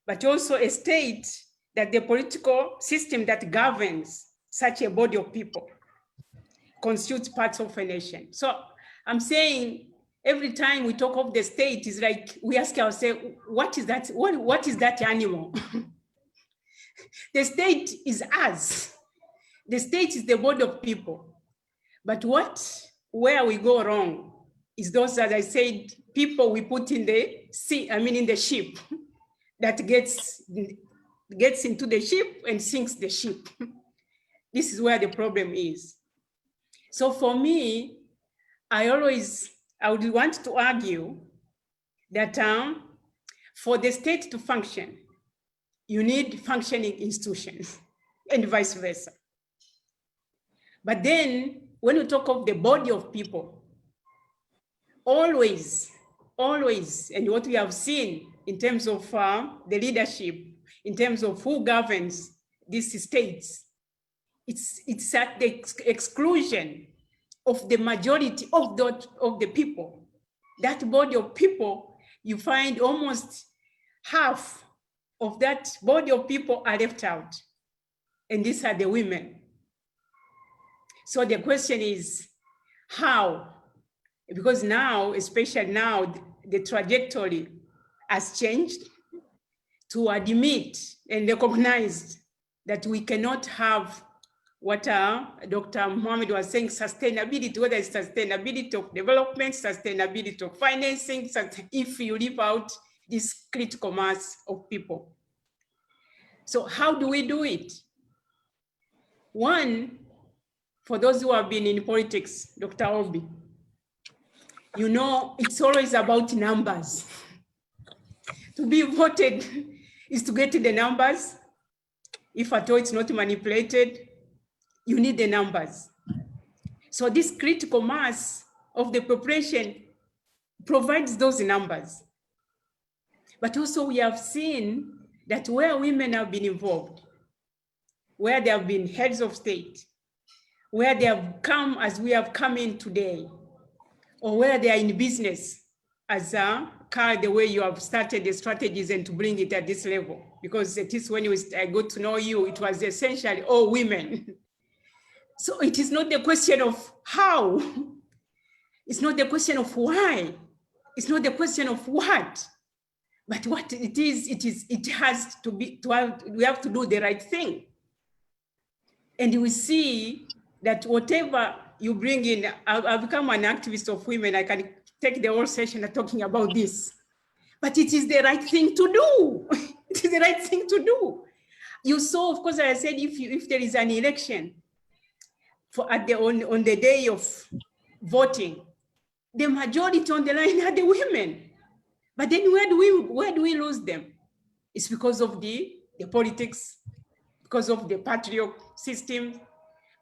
but also a state that the political system that governs such a body of people constitutes parts of a nation. So I'm saying every time we talk of the state, it's like we ask ourselves, what is that? What is that animal? The state is us. The state is the body of people. But where we go wrong is those, as I said, people we put in the in the ship that gets into the ship and sinks the ship. This is where the problem is. So for me, I would want to argue that for the state to function, you need functioning institutions and vice versa. But then when you talk of the body of people, always, and what we have seen in terms of the leadership, in terms of who governs these states, it's at the exclusion of the majority of the people. That body of people, you find almost half of that body of people are left out. And these are the women. So the question is, how? Because now, especially now, the trajectory has changed to admit and recognize that we cannot have what Dr. Mohamed was saying, sustainability, whether it's sustainability of development, sustainability of financing, if you leave out this critical mass of people. So how do we do it? One, for those who have been in politics, Dr. Obi, you know, it's always about numbers. To be voted is to get the numbers. If at all it's not manipulated, you need the numbers. So this critical mass of the population provides those numbers. But also we have seen that where women have been involved, where they have been heads of state, where they have come as we have come in today, or where they are in business, as Carl, the way you have started the strategies and to bring it at this level, because at least when I got to know you, it was essentially all women. So it is not the question of how, it's not the question of why, it's not the question of what, but what it is, it has to be, we have to do the right thing. And we see that whatever you bring in, I've become an activist of women. I can take the whole session talking about this, but it is the right thing to do. It is the right thing to do. You saw, of course, I said, if there is an election on the day of voting, the majority on the line are the women. But then where do we lose them? It's because of the politics, because of the patriarchal system.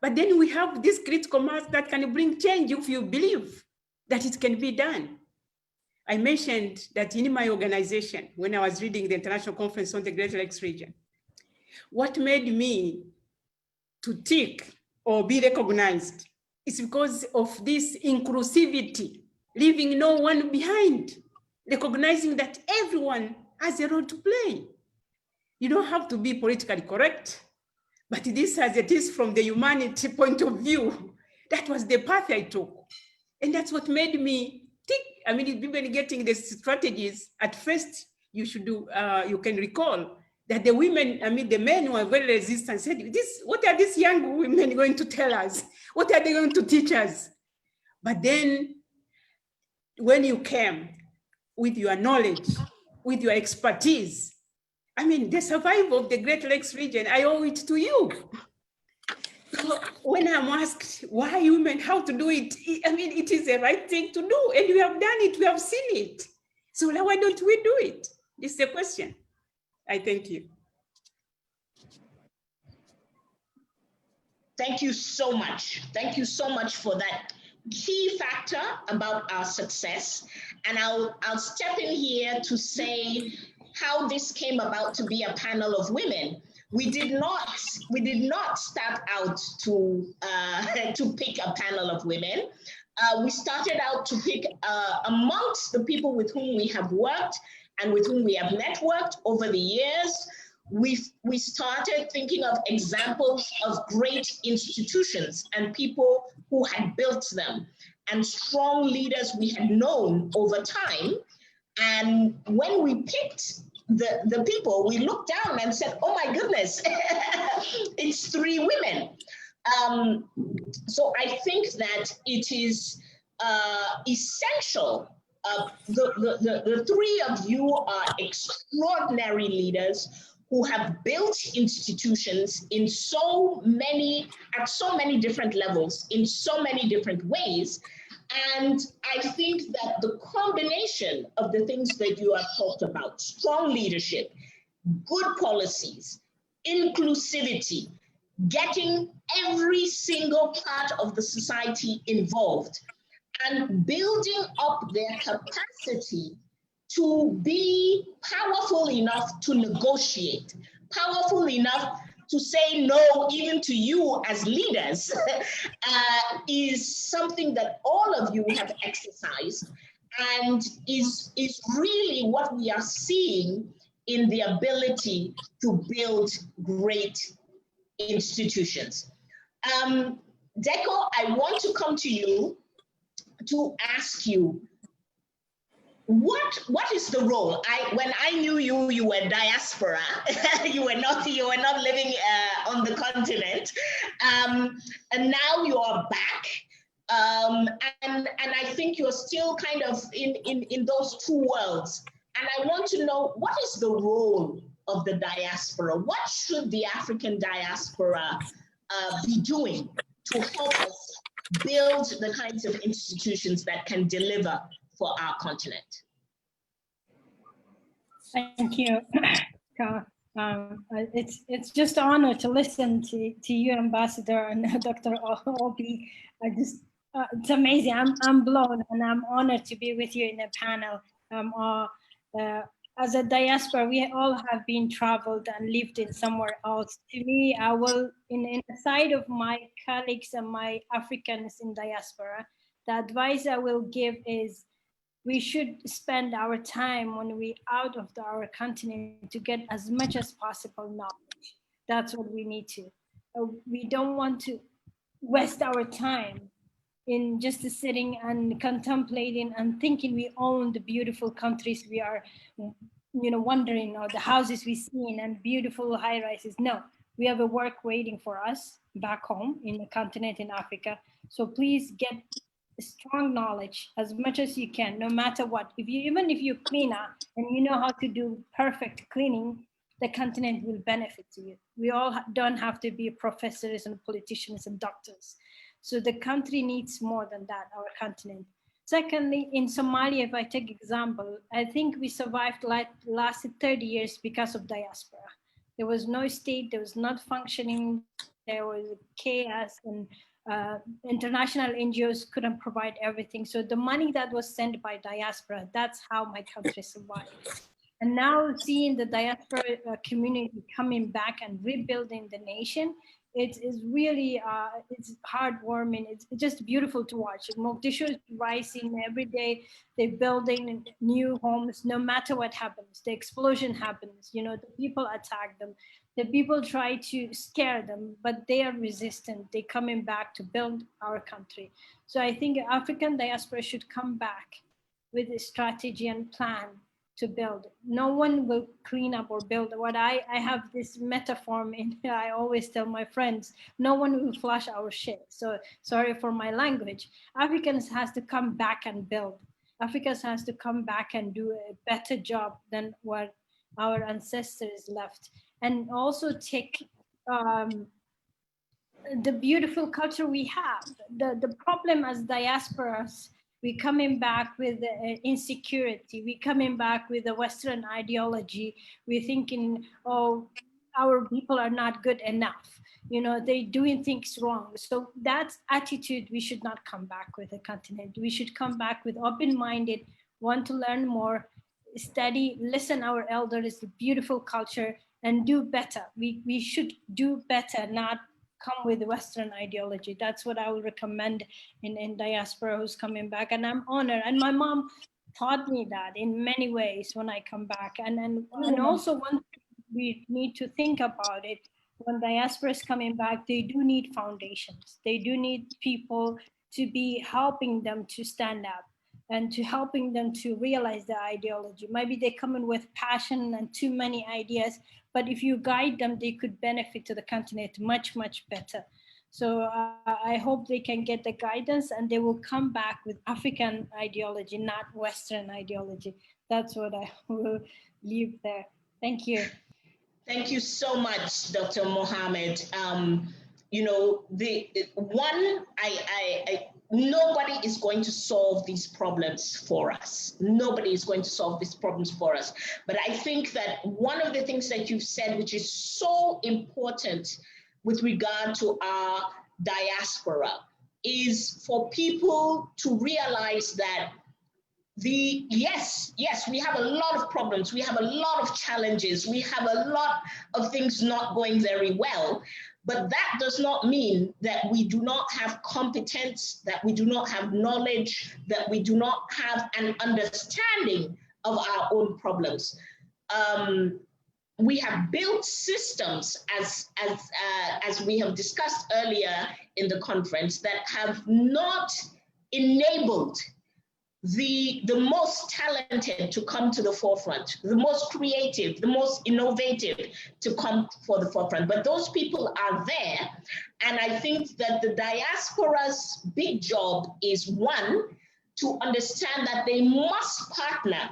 But then we have this critical mass that can bring change if you believe that it can be done. I mentioned that in my organization, when I was reading the International Conference on the Great Lakes region, what made me to tick or be recognized is because of this inclusivity, leaving no one behind, recognizing that everyone has a role to play. You don't have to be politically correct, but this, as it is from the humanity point of view, that was the path I took. And that's what made me think. I mean, even getting the strategies, at first you should do, you can recall that the women, I mean, the men were very resistant, said, what are these young women going to tell us? What are they going to teach us? But then when you came with your knowledge, with your expertise, I mean, the survival of the Great Lakes region, I owe it to you. So when I'm asked why women, how to do it, I mean, it is the right thing to do, and we have done it, we have seen it. So why don't we do it? This is the question. I thank you. Thank you so much. Thank you so much for that key factor about our success. And I'll step in here to say how this came about to be a panel of women. We did not start out to pick a panel of women. We started out to pick amongst the people with whom we have worked and with whom we have networked over the years. We started thinking of examples of great institutions and people who had built them and strong leaders we had known over time. And when we picked the people, we looked down and said, oh my goodness, it's 3 women. So I think that it is essential. The 3 of you are extraordinary leaders who have built institutions in so many different levels, in so many different ways. And I think that the combination of the things that you have talked about, strong leadership, good policies, inclusivity, getting every single part of the society involved, and building up their capacity to be powerful enough to negotiate, powerful enough to say no even to you as leaders is something that all of you have exercised and is really what we are seeing in the ability to build great institutions. Deqo, I want to come to you to ask you, what is the role? When I knew you, you were diaspora. you were not living on the continent, and now you are back. And I think you're still kind of in those 2 worlds. And I want to know, what is the role of the diaspora? What should the African diaspora be doing to help us build the kinds of institutions that can deliver for our continent? Thank you. It's just an honor to listen to you, Ambassador, and Dr. Obi. It's amazing. I'm blown, and I'm honored to be with you in a panel. As a diaspora, we all have been traveled and lived in somewhere else. To me, I will, in the side of my colleagues and my Africans in diaspora, The advice I will give is we should spend our time when we're out of our continent to get as much as possible knowledge. That's what we need to. We don't want to waste our time in just sitting and contemplating and thinking we own the beautiful countries we are, wondering, or the houses we see and beautiful high rises. No, we have a work waiting for us back home in the continent in Africa. So please get strong knowledge as much as you can, no matter what. Even if you're cleaner and you know how to do perfect cleaning, the continent will benefit to you. We all don't have to be professors and politicians and doctors. So the country needs more than that, our continent. Secondly, in Somalia, if I take example, I think we survived lasted 30 years because of diaspora. There was no state, there was not functioning, there was chaos, and international NGOs couldn't provide everything. So the money that was sent by diaspora, that's how my country survived. And now seeing the diaspora community coming back and rebuilding the nation, it is really, it's heartwarming. It's just beautiful to watch. Mogadishu is rising every day. They're building new homes, no matter what happens. The explosion happens, the people attack them. The people try to scare them, but they are resistant. They're coming back to build our country. So I think African diaspora should come back with a strategy and plan to build. No one will clean up or build. What I have this metaphor in, I always tell my friends, no one will flush our shit. So sorry for my language. Africans has to come back and build. Africans has to come back and do a better job than what our ancestors left. And also take the beautiful culture we have. The problem as diasporas, we're coming back with insecurity. We're coming back with the Western ideology. We're thinking, oh, our people are not good enough. They're doing things wrong. So that attitude, we should not come back with the continent. We should come back with open-minded, want to learn more, study, listen our elders, the beautiful culture, and do better. We should do better, not come with Western ideology. That's what I would recommend in diaspora who's coming back. And I'm honored. And my mom taught me that in many ways when I come back. And also one thing we need to think about it, when diaspora is coming back, they do need foundations. They do need people to be helping them to stand up and to helping them to realize the ideology. Maybe they come in with passion and too many ideas, but if you guide them, they could benefit to the continent much, much better. So I hope they can get the guidance and they will come back with African ideology, not Western ideology. That's what I will leave there. Thank you. Thank you so much, Dr. Mohamed. Nobody is going to solve these problems for us. Nobody is going to solve these problems for us. But I think that one of the things that you've said, which is so important with regard to our diaspora, is for people to realize that yes, we have a lot of problems. We have a lot of challenges. We have a lot of things not going very well. But that does not mean that we do not have competence, that we do not have knowledge, that we do not have an understanding of our own problems. We have built systems, as we have discussed earlier in the conference, that have not enabled the most talented to come to the forefront, the most creative, the most innovative to come for the forefront. But those people are there. And I think that the diaspora's big job is, one, to understand that they must partner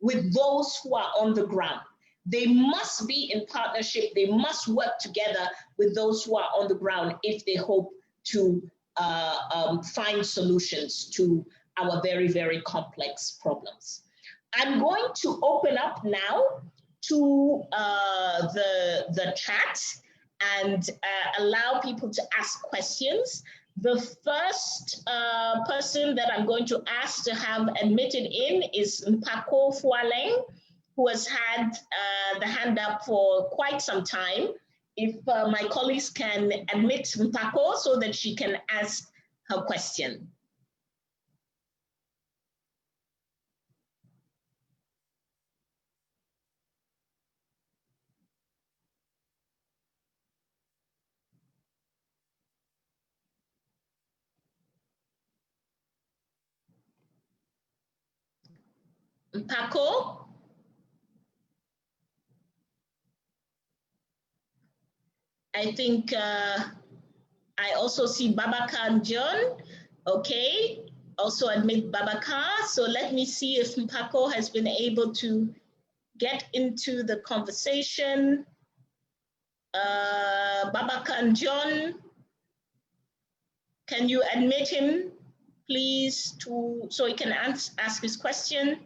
with those who are on the ground. They must be in partnership. They must work together with those who are on the ground if they hope to find solutions to our very, very complex problems. I'm going to open up now to the chat and allow people to ask questions. The first person that I'm going to ask to have admitted in is Mpako Fualeng, who has had the hand up for quite some time. If my colleagues can admit Mpako so that she can ask her question. Paco. I think I also see Babacar John. Okay, also admit Babacar. So let me see if Paco has been able to get into the conversation. Babacar John, can you admit him, please, so he can ask his question?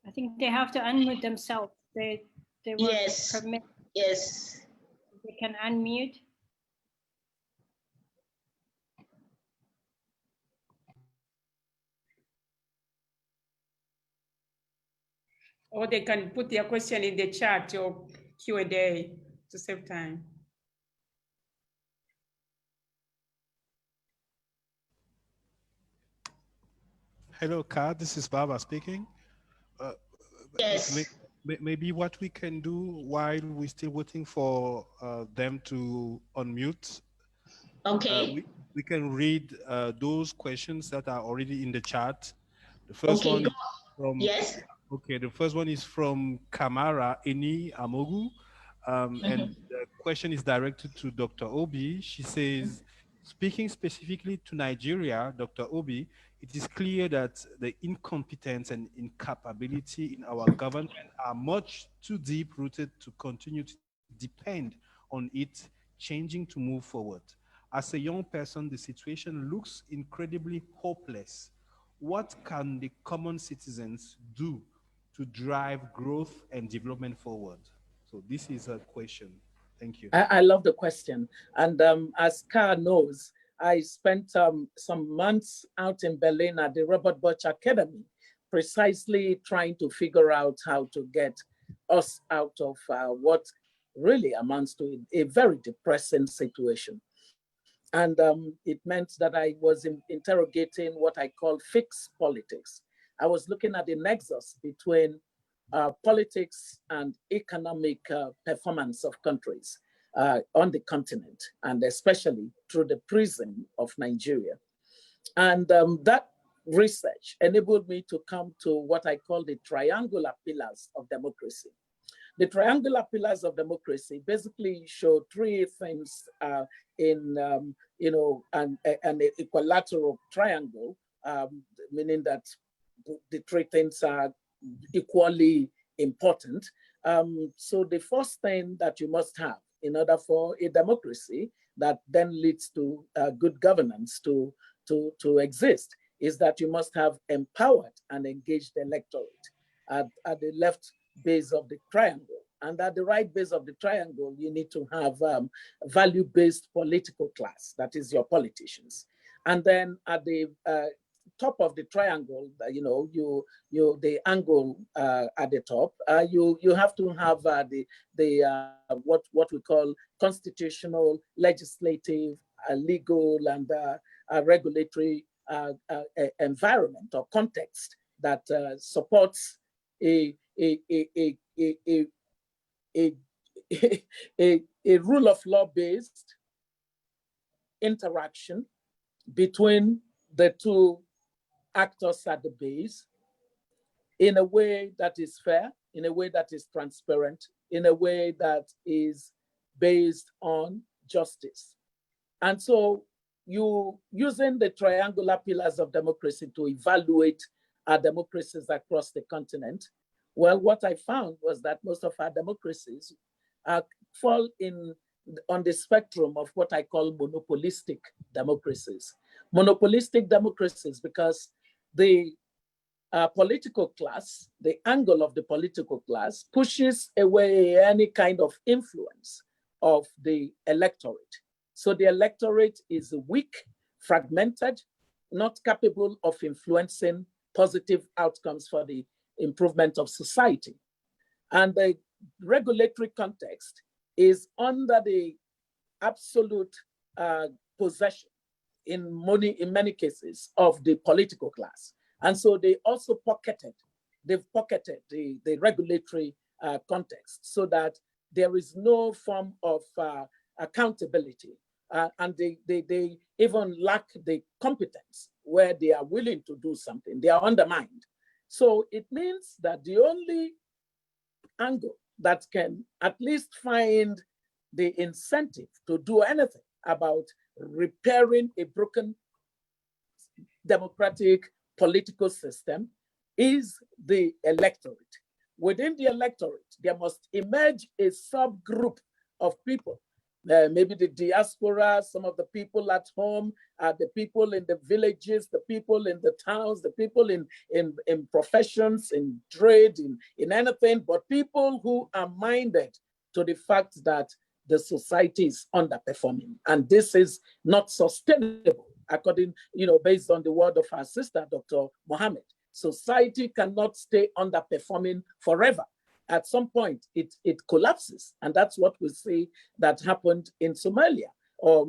I think they have to unmute themselves. They were Yes. permitted. Yes. They can unmute. Or they can put their question in the chat or Q&A to save time. Hello, Kat. This is Baba speaking. Yes. Maybe what we can do while we're still waiting for them to unmute, Okay. we can read those questions that are already in the chat. The first Okay, one go. is from, Yes. okay, the first one is from Kamara Eni Amogu. And the question is directed to Dr. Obi. She says, speaking specifically to Nigeria, Dr. Obi, it is clear that the incompetence and incapability in our government are much too deep-rooted to continue to depend on it changing to move forward. As a young person, the situation looks incredibly hopeless. What can the common citizens do to drive growth and development forward? So this is a question. Thank you. I love the question. And as Ka knows, I spent some months out in Berlin at the Robert Bosch Academy, precisely trying to figure out how to get us out of what really amounts to a very depressing situation. And it meant that I was interrogating what I call fixed politics. I was looking at the nexus between politics and economic performance of countries on the continent, and especially through the prism of Nigeria. And that research enabled me to come to what I call the triangular pillars of democracy. The triangular pillars of democracy basically show three things in, an equilateral triangle, meaning that the three things are equally important. So the first thing that you must have in order for a democracy that then leads to good governance to exist is that you must have empowered and engaged electorate at the left base of the triangle. And at the right base of the triangle, you need to have value-based political class, that is your politicians. And then at the top of the triangle, the angle at the top, you have to have what we call constitutional, legislative, legal, and regulatory environment or context that supports a rule of law based interaction between the two actors at the base in a way that is fair, in a way that is transparent, in a way that is based on justice. And so you using the triangular pillars of democracy to evaluate our democracies across the continent, well, what I found was that most of our democracies fall on the spectrum of what I call monopolistic democracies. Monopolistic democracies because the political class, the angle of the political class pushes away any kind of influence of the electorate. So the electorate is weak, fragmented, not capable of influencing positive outcomes for the improvement of society. And the regulatory context is under the absolute possession in many cases of the political class. And so they've pocketed the regulatory context so that there is no form of accountability. And they even lack the competence where they are willing to do something, they are undermined. So it means that the only angle that can at least find the incentive to do anything about repairing a broken democratic political system is the electorate. Within the electorate, there must emerge a subgroup of people, maybe the diaspora, some of the people at home, the people in the villages, the people in the towns, the people in professions, in trade, in anything, but people who are minded to the fact that the society is underperforming. And this is not sustainable, according, based on the word of our sister, Dr. Mohamed. Society cannot stay underperforming forever. At some point, it collapses. And that's what we see that happened in Somalia, or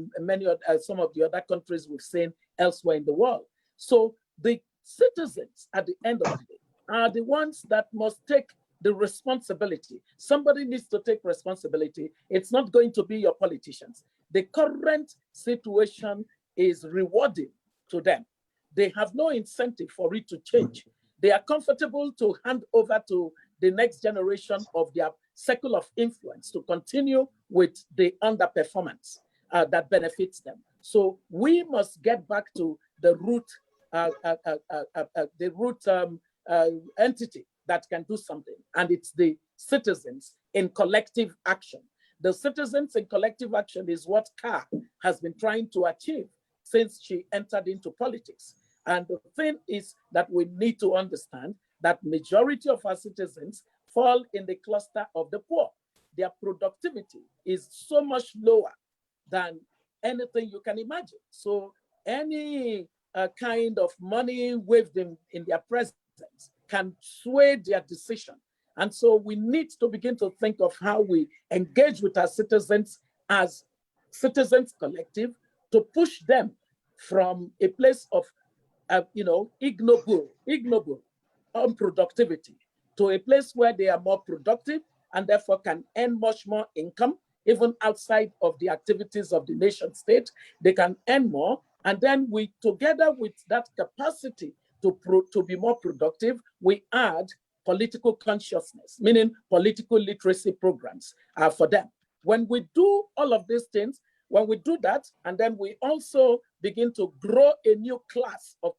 some of the other countries we've seen elsewhere in the world. So the citizens, at the end of the day, are the ones that must take the responsibility. Somebody needs to take responsibility. It's not going to be your politicians. The current situation is rewarding to them. They have no incentive for it to change. They are comfortable to hand over to the next generation of their circle of influence to continue with the underperformance that benefits them. So we must get back to the root, entity that can do something, and it's the citizens in collective action. The citizens in collective action is what Carr has been trying to achieve since she entered into politics. And the thing is that we need to understand that majority of our citizens fall in the cluster of the poor. Their productivity is so much lower than anything you can imagine. So any kind of money waved in their presence can sway their decision. And so we need to begin to think of how we engage with our citizens as citizens collective to push them from a place of ignoble unproductivity to a place where they are more productive and therefore can earn much more income, even outside of the activities of the nation state. They can earn more. And then we, together with that capacity to be more productive, we add political consciousness, meaning political literacy programs for them. When we do all of these things, when we do that, and then we also begin to grow a new class of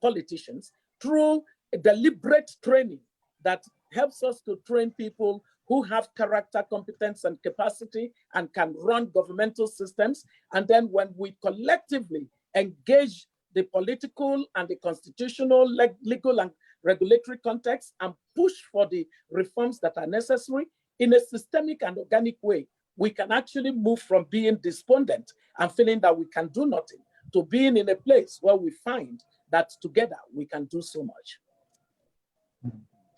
politicians through a deliberate training that helps us to train people who have character, competence, and capacity and can run governmental systems. And then when we collectively engage the political and the constitutional, legal and regulatory context and push for the reforms that are necessary in a systemic and organic way, we can actually move from being despondent and feeling that we can do nothing to being in a place where we find that together we can do so much.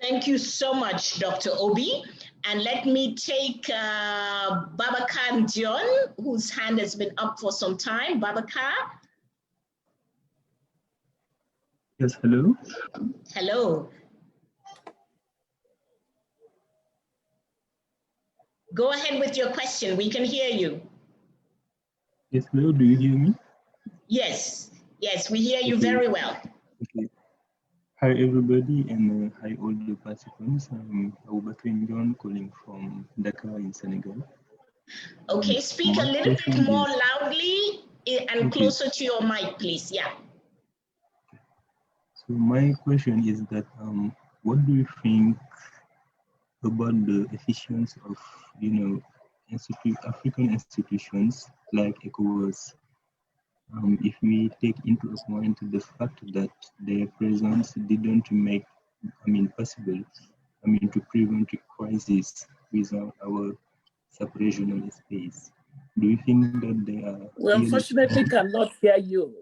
Thank you so much, Dr. Obi. And let me take Babacar Dion, whose hand has been up for some time. Babacar. Yes, hello. Hello. Go ahead with your question. We can hear you. Yes, hello. Do you hear me? Yes. Yes, we hear you very well. Okay. Hi, everybody, and hi, all the participants. I'm Abubakar John calling from Dakar in Senegal. Okay, speak a little bit more loudly and closer to your mic, please. Yeah. So my question is that what do you think about the efficiency of African institutions like ECOWAS? If we take into account the fact that their presence didn't make possible to prevent a crisis without our sub-regional space. Do you think that they are? We unfortunately cannot hear you.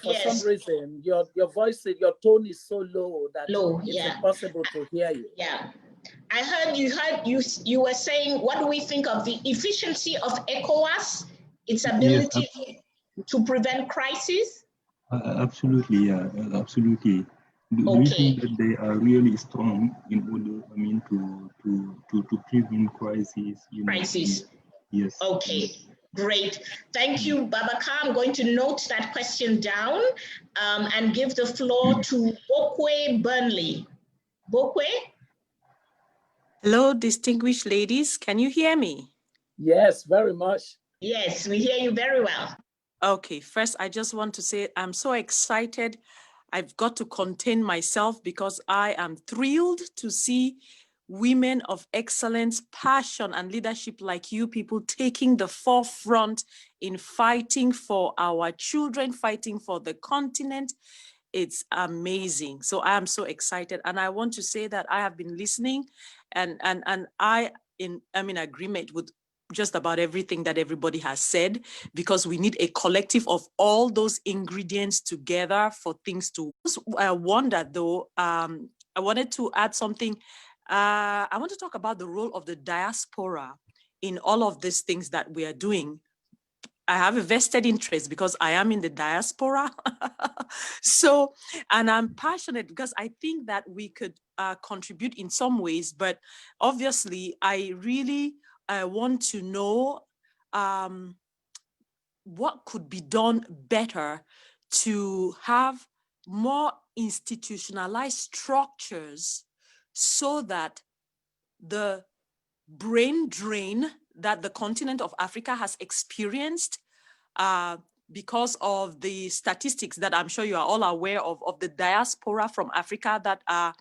For some reason, your voice, your tone is so low that it's impossible to hear you. Yeah, I heard you were saying, what do we think of the efficiency of ECOWAS, its ability to prevent crises? Absolutely, yeah, absolutely. Do you think that they are really strong in order, to prevent crises? Crises. Yes. Okay. Great. Thank you, Babaka. I'm going to note that question down and give the floor to Bokwe Burnley. Bokwe? Hello, distinguished ladies. Can you hear me? Yes, very much. Yes, we hear you very well. Okay, first, I just want to say I'm so excited. I've got to contain myself because I am thrilled to see women of excellence, passion, and leadership like you people taking the forefront in fighting for our children, fighting for the continent. It's amazing. So I am so excited. And I want to say that I have been listening and I'm in agreement with just about everything that everybody has said, because we need a collective of all those ingredients together for things to. I wonder though, I wanted to add something. I want to talk about the role of the diaspora in all of these things that we are doing. I have a vested interest because I am in the diaspora. So, and I'm passionate because I think that we could contribute in some ways, but obviously I really want to know what could be done better to have more institutionalized structures so that the brain drain that the continent of Africa has experienced because of the statistics that I'm sure you are all aware of the diaspora from Africa that are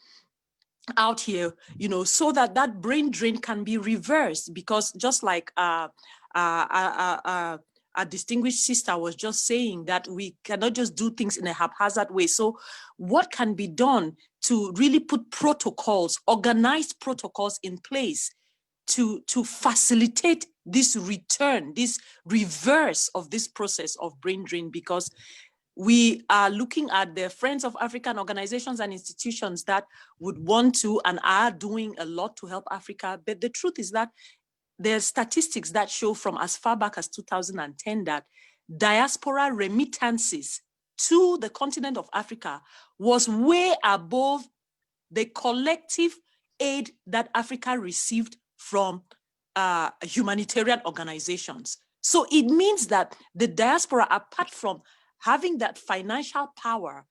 out here, you know, so that that brain drain can be reversed. Because just like a distinguished sister was just saying, that we cannot just do things in a haphazard way. So what can be done to really put protocols, organized protocols in place to facilitate this return, this reverse of this process of brain drain? Because we are looking at the Friends of African organizations and institutions that would want to and are doing a lot to help Africa. But the truth is that there's statistics that show from as far back as 2010 that diaspora remittances to the continent of Africa was way above the collective aid that Africa received from humanitarian organizations. So it means that the diaspora, apart from having that financial power,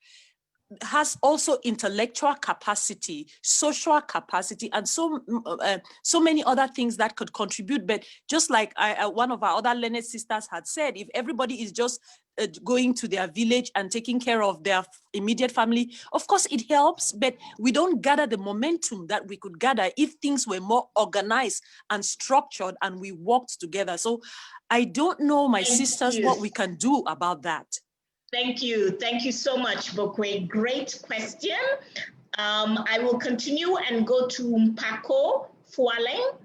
has also intellectual capacity, social capacity, and so many other things that could contribute. But just like one of our other learned sisters had said, if everybody is just going to their village and taking care of their immediate family, of course it helps, but we don't gather the momentum that we could gather if things were more organized and structured and we worked together. So I don't know, my sisters, what we can do about that. Thank you. Thank you so much, Bokwe. Great question. I will continue and go to Mpako Fualeng.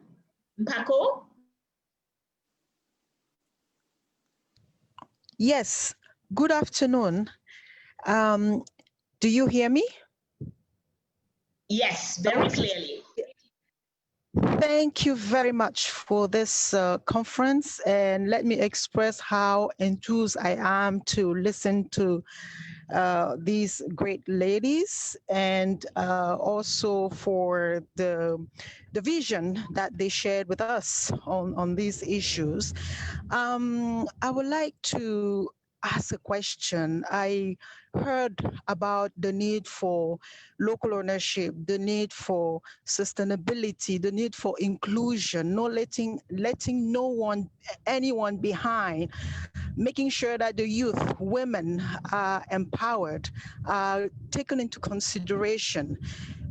Mpako? Yes, good afternoon. Do you hear me? Yes, very clearly. Thank you very much for this conference, and let me express how enthused I am to listen to these great ladies, and also for the vision that they shared with us on these issues. I would like to ask a question. I heard about the need for local ownership, the need for sustainability, the need for inclusion, no letting anyone behind, making sure that the youth, women are empowered, are taken into consideration.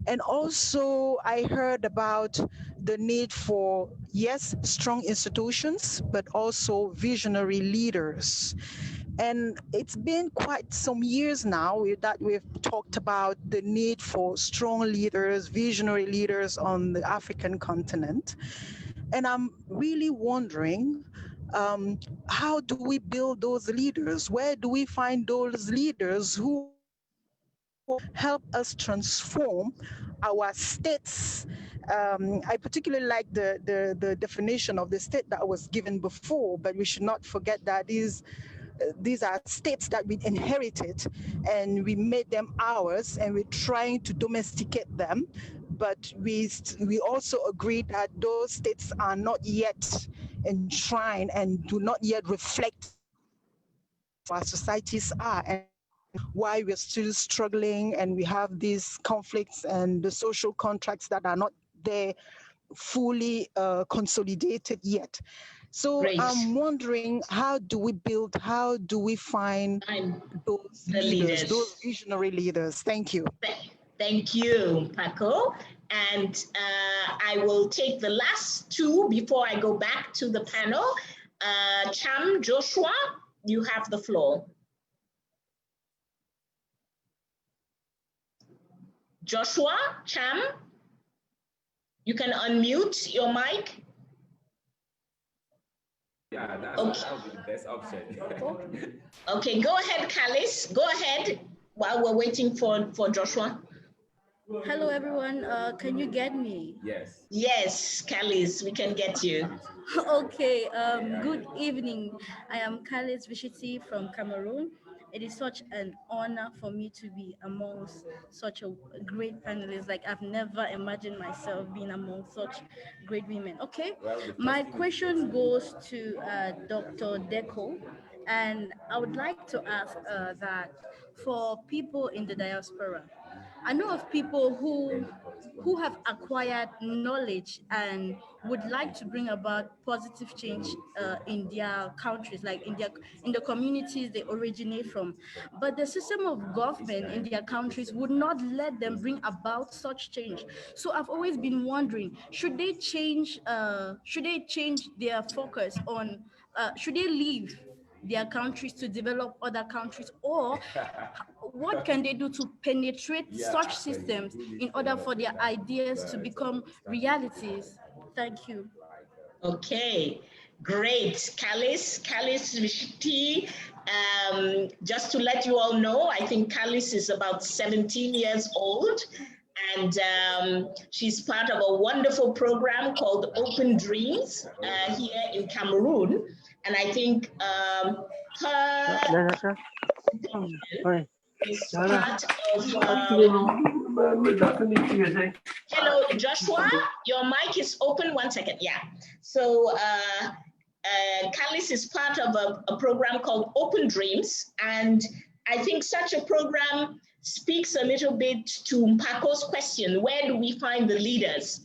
And also I heard about the need for, yes, strong institutions, but also visionary leaders. And it's been quite some years now that we've talked about the need for strong leaders, visionary leaders on the African continent. And I'm really wondering, how do we build those leaders? Where do we find those leaders who help us transform our states? I particularly like the definition of the state that was given before, but we should not forget that these are states that we inherited and we made them ours, and we're trying to domesticate them. but we also agree that those states are not yet enshrined and do not yet reflect our societies are, and why we're still struggling, and we have these conflicts and the social contracts that are not there fully consolidated yet. So Great. I'm wondering, how do we find those leaders, those visionary leaders? Thank you. Thank you, Paco. And I will take the last two before I go back to the panel. Cham, Joshua, you have the floor. Joshua, Cham, you can unmute your mic. Yeah, that would be the best option. Okay, go ahead, Kalis. Go ahead while we're waiting for Joshua. Hello, everyone. Can you get me? Yes. Yes, Kalis, we can get you. Okay. Good evening. I am Kalis Vishiti from Cameroon. It is such an honor for me to be amongst such a great panelist. Like, I've never imagined myself being among such great women. Okay. My question goes to Dr. Deqo, and I would like to ask that for people in the diaspora, I know of people who have acquired knowledge and would like to bring about positive change in their countries, like in the communities they originate from. But the system of government in their countries would not let them bring about such change. So I've always been wondering, should they change their focus on, should they leave their countries to develop other countries, or what can they do to penetrate such systems in order for their ideas to become realities? Thank you. Okay, great. Kalis Vishti, just to let you all know, I think Kalis is about 17 years old, and she's part of a wonderful program called Open Dreams here in Cameroon. And I think her is part of... Hello, Joshua, your mic is open. 1 second, yeah. So Kalis is part of a program called Open Dreams, and I think such a program speaks a little bit to Mpako's question, where do we find the leaders?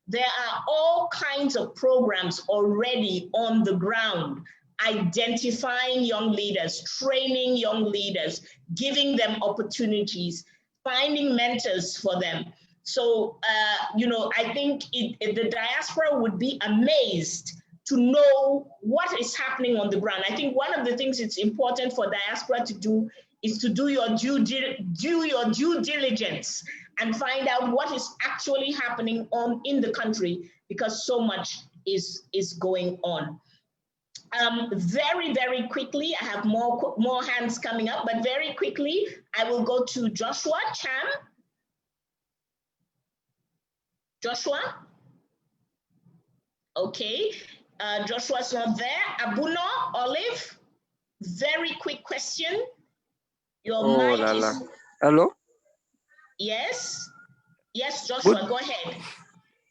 There are all kinds of programs already on the ground, identifying young leaders, training young leaders, giving them opportunities, finding mentors for them. So, I think the diaspora would be amazed to know what is happening on the ground. I think one of the things it's important for diaspora to do is to do your due diligence and find out what is actually happening in the country, because so much is going on. Very, very quickly, I have more hands coming up, but very quickly, I will go to Joshua Cham. Joshua? Okay, Joshua's not there. Abuno, Olive, very quick question. Your mic is... Hello? Yes? Yes, Joshua, go ahead.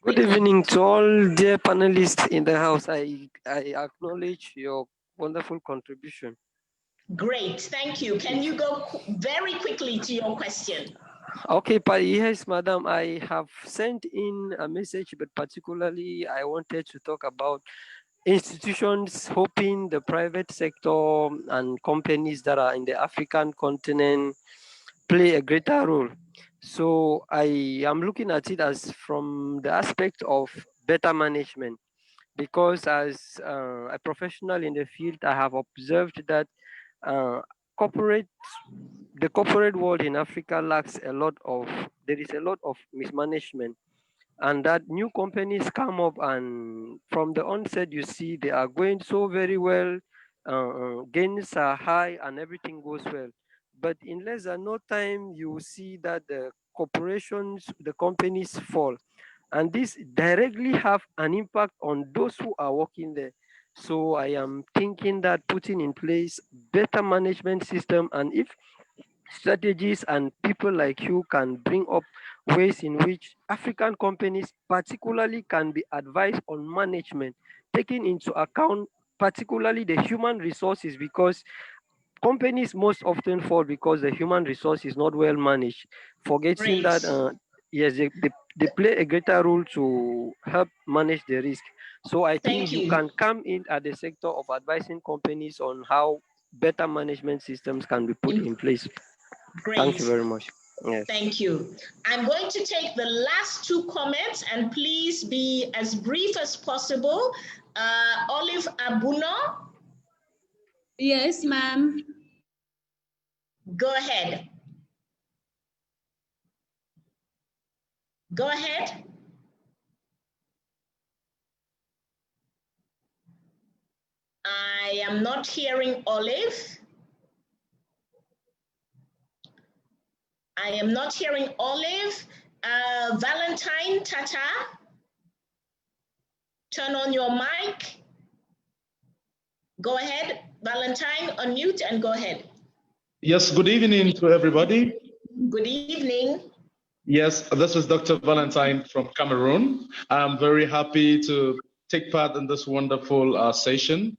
Good evening to all the panelists in the house. I acknowledge your wonderful contribution. Great, thank you. Can you go very quickly to your question? Okay, yes, madam. I have sent in a message, but particularly I wanted to talk about institutions hoping the private sector and companies that are in the African continent play a greater role. So I am looking at it as from the aspect of better management, because as a professional in the field, I have observed that the corporate world in Africa there is a lot of mismanagement, and that new companies come up, and from the onset you see they are going so very well, gains are high and everything goes well, but in less than no time you see that the companies fall, and this directly have an impact on those who are working there. So I am thinking that putting in place better management system, and if strategies and people like you can bring up ways in which African companies particularly can be advised on management, taking into account particularly the human resources, because companies most often fall because the human resource is not well managed, forgetting Great. that yes, they play a greater role to help manage the risk. So I think Thank you you. can come in at the sector of advising companies on how better management systems can be put in place. Great. Thank you very much. Yes. Thank you. I'm going to take the last two comments, and please be as brief as possible. Olive Abuno. Yes, ma'am. Go ahead. Go ahead. I am not hearing Olive. I am not hearing Olive. Valentine Tata, turn on your mic. Go ahead, Valentine, unmute and go ahead. Yes, good evening to everybody. Good evening. Yes, this is Dr. Valentine from Cameroon. I'm very happy to take part in this wonderful session.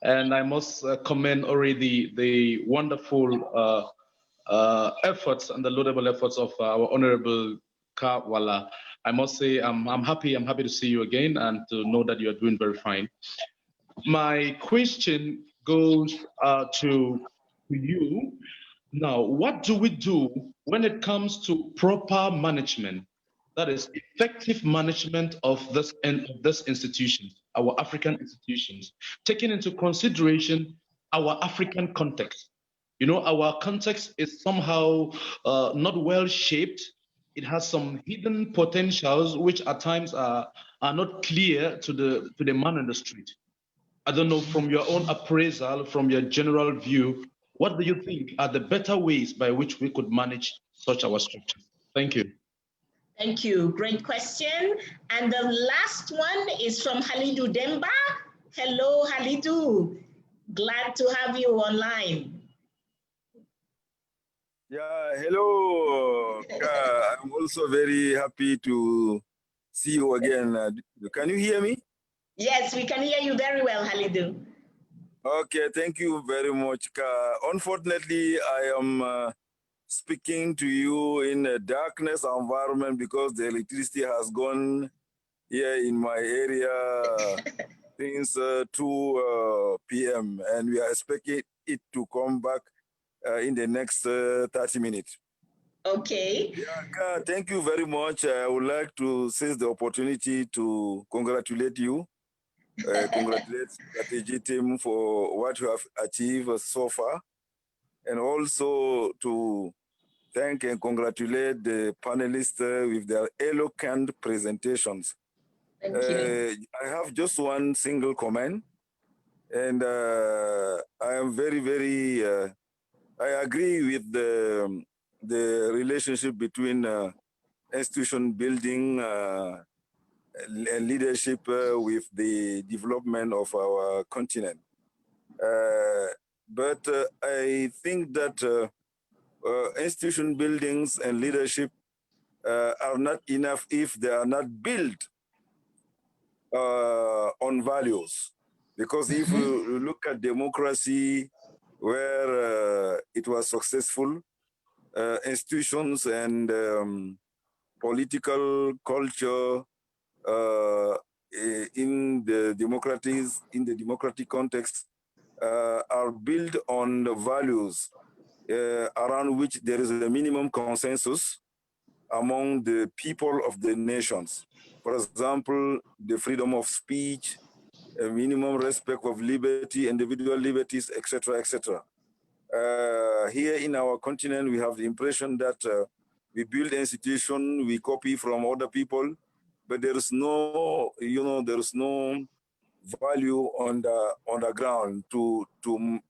And I must commend already the wonderful efforts and the laudable efforts of our Honorable Walla. I must say I'm happy to see you again and to know that you are doing very fine. My question goes to you. Now, what do we do when it comes to proper management, that is effective management of this institution, our African institutions, taking into consideration our African context? You know, our context is somehow not well shaped. It has some hidden potentials which at times are not clear to the man in the street. I don't know, from your own appraisal, from your general view, what do you think are the better ways by which we could manage such our structure? Thank you. Thank you. Great question. And the last one is from Halidou Demba. Hello, Halidou. Glad to have you online. Yeah, hello. I'm also very happy to see you again. Can you hear me? Yes, we can hear you very well, Halidou. Okay, thank you very much. Unfortunately, I am speaking to you in a darkness environment because the electricity has gone here in my area since 2 p.m. and we are expecting it to come back in the next 30 minutes. Okay. Yeah, thank you very much. I would like to seize the opportunity to congratulate you. Congratulate the strategy team for what you have achieved so far, and also to thank and congratulate the panelists with their eloquent presentations. Thank you. I have just one single comment, and I am very, I agree with the relationship between institution building leadership with the development of our continent. But I think that institution buildings and leadership are not enough if they are not built on values. Because if you look at democracy, where it was successful, institutions and political culture in the democratic context are built on the values around which there is a minimum consensus among the people of the nations. For example, the freedom of speech, a minimum respect of liberty, individual liberties, etc., etc. Here in our continent, we have the impression that we build institutions, we copy from other people, but there is no, there is no value on the ground to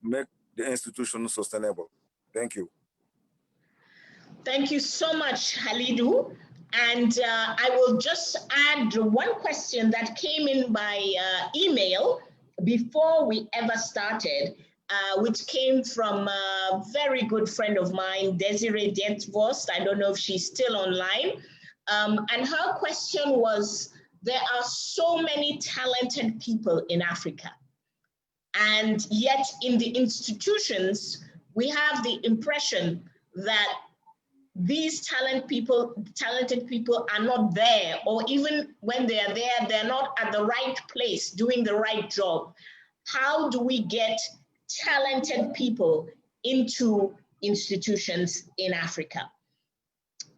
make the institution sustainable. Thank you. Thank you so much, Halidou. And I will just add one question that came in by email before we ever started, which came from a very good friend of mine, Desiree Dentvost. I don't know if she's still online. And her question was, there are so many talented people in Africa, and yet in the institutions, we have the impression that these talented people are not there, or even when they are there, they're not at the right place doing the right job. How do we get talented people into institutions in Africa?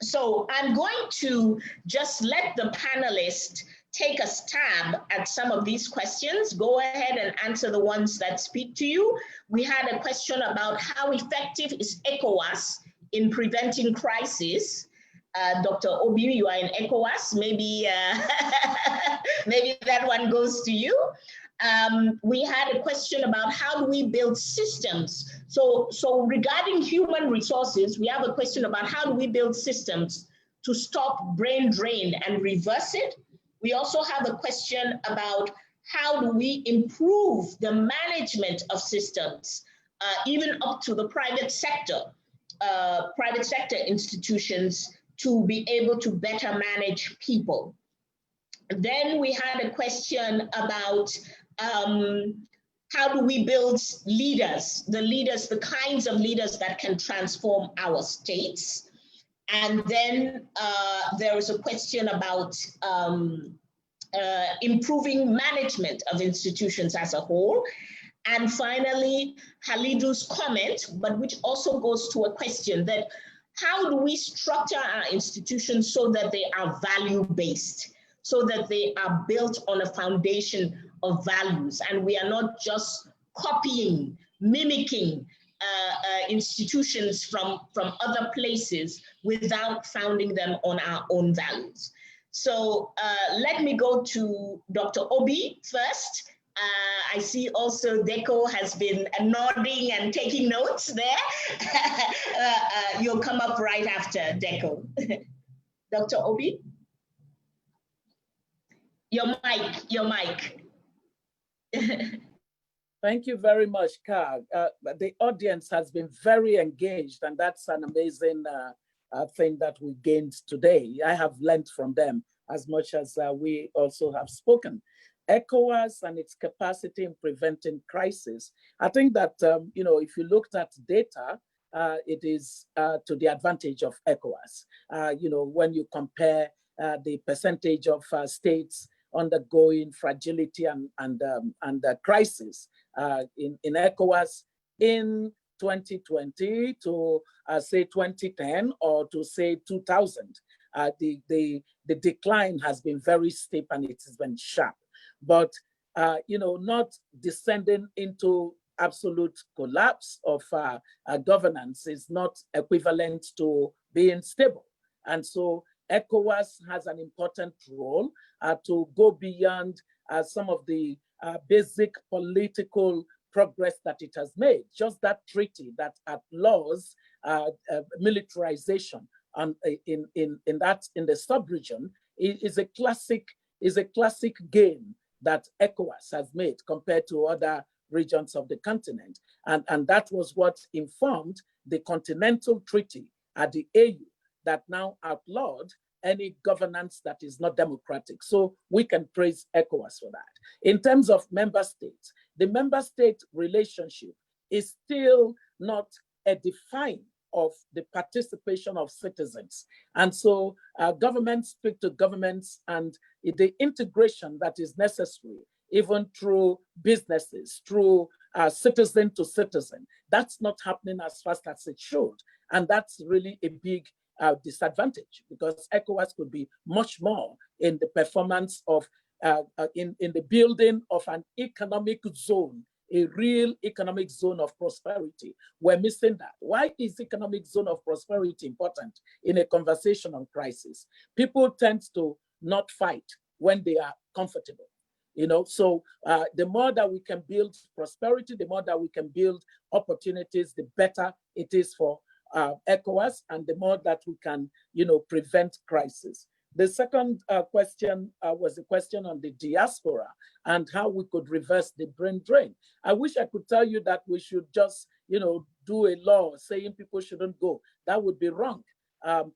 So I'm going to just let the panelists take a stab at some of these questions. Go ahead and answer the ones that speak to you. We had a question about how effective is ECOWAS in preventing crisis. Dr. Obi, you are in ECOWAS. Maybe, maybe that one goes to you. We had a question about how do we build systems. So regarding human resources, we have a question about how do we build systems to stop brain drain and reverse it. We also have a question about how do we improve the management of systems, even up to the private sector institutions, to be able to better manage people. Then we had a question about how do we build leaders, the kinds of leaders that can transform our states. And then there was a question about improving management of institutions as a whole. And finally, Halidu's comment, but which also goes to a question that how do we structure our institutions so that they are value-based, so that they are built on a foundation of values, and we are not just copying, mimicking institutions from other places without founding them on our own values. So let me go to Dr. Obi first. I see also Deqo has been nodding and taking notes there. You'll come up right after Deqo. Dr. Obi? Your mic. Thank you very much, Ka. The audience has been very engaged, and that's an amazing thing that we gained today. I have learned from them as much as we also have spoken. ECOWAS and its capacity in preventing crisis. I think that, if you looked at data, it is to the advantage of ECOWAS. When you compare the percentage of states undergoing fragility and crisis in ECOWAS in 2020 to say 2010 or to say 2000, the decline has been very steep and it has been sharp. But not descending into absolute collapse of governance is not equivalent to being stable. And so ECOWAS has an important role to go beyond some of the basic political progress that it has made. Just that treaty that outlaws militarization in the sub-region is a classic gain that ECOWAS has made compared to other regions of the continent. And that was what informed the Continental Treaty at the AU that now outlawed any governance that is not democratic. So we can praise ECOWAS for that. In terms of member states, the member state relationship is still not edifying of the participation of citizens. And so governments speak to governments, and the integration that is necessary, even through businesses, through citizen to citizen, that's not happening as fast as it should. And that's really a big disadvantage, because ECOWAS could be much more in the performance of, in the building of an economic zone, a real economic zone of prosperity. We're missing that. Why is economic zone of prosperity important in a conversation on crisis? People tend to not fight when they are comfortable. So the more that we can build prosperity, the more that we can build opportunities, the better it is for ECOWAS, and the more that we can, prevent crisis. The second question was a question on the diaspora and how we could reverse the brain drain. I wish I could tell you that we should just, do a law saying people shouldn't go. That would be wrong.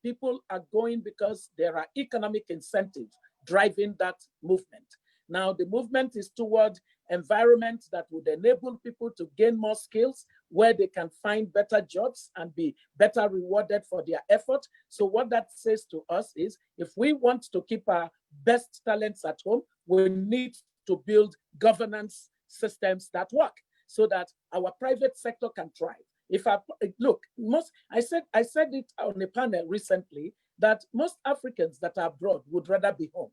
People are going because there are economic incentives driving that movement. Now, the movement is toward environment that would enable people to gain more skills, where they can find better jobs and be better rewarded for their effort. So what that says to us is, if we want to keep our best talents at home, we need to build governance systems that work so that our private sector can thrive. If I look, I said it on a panel recently that most Africans that are abroad would rather be home.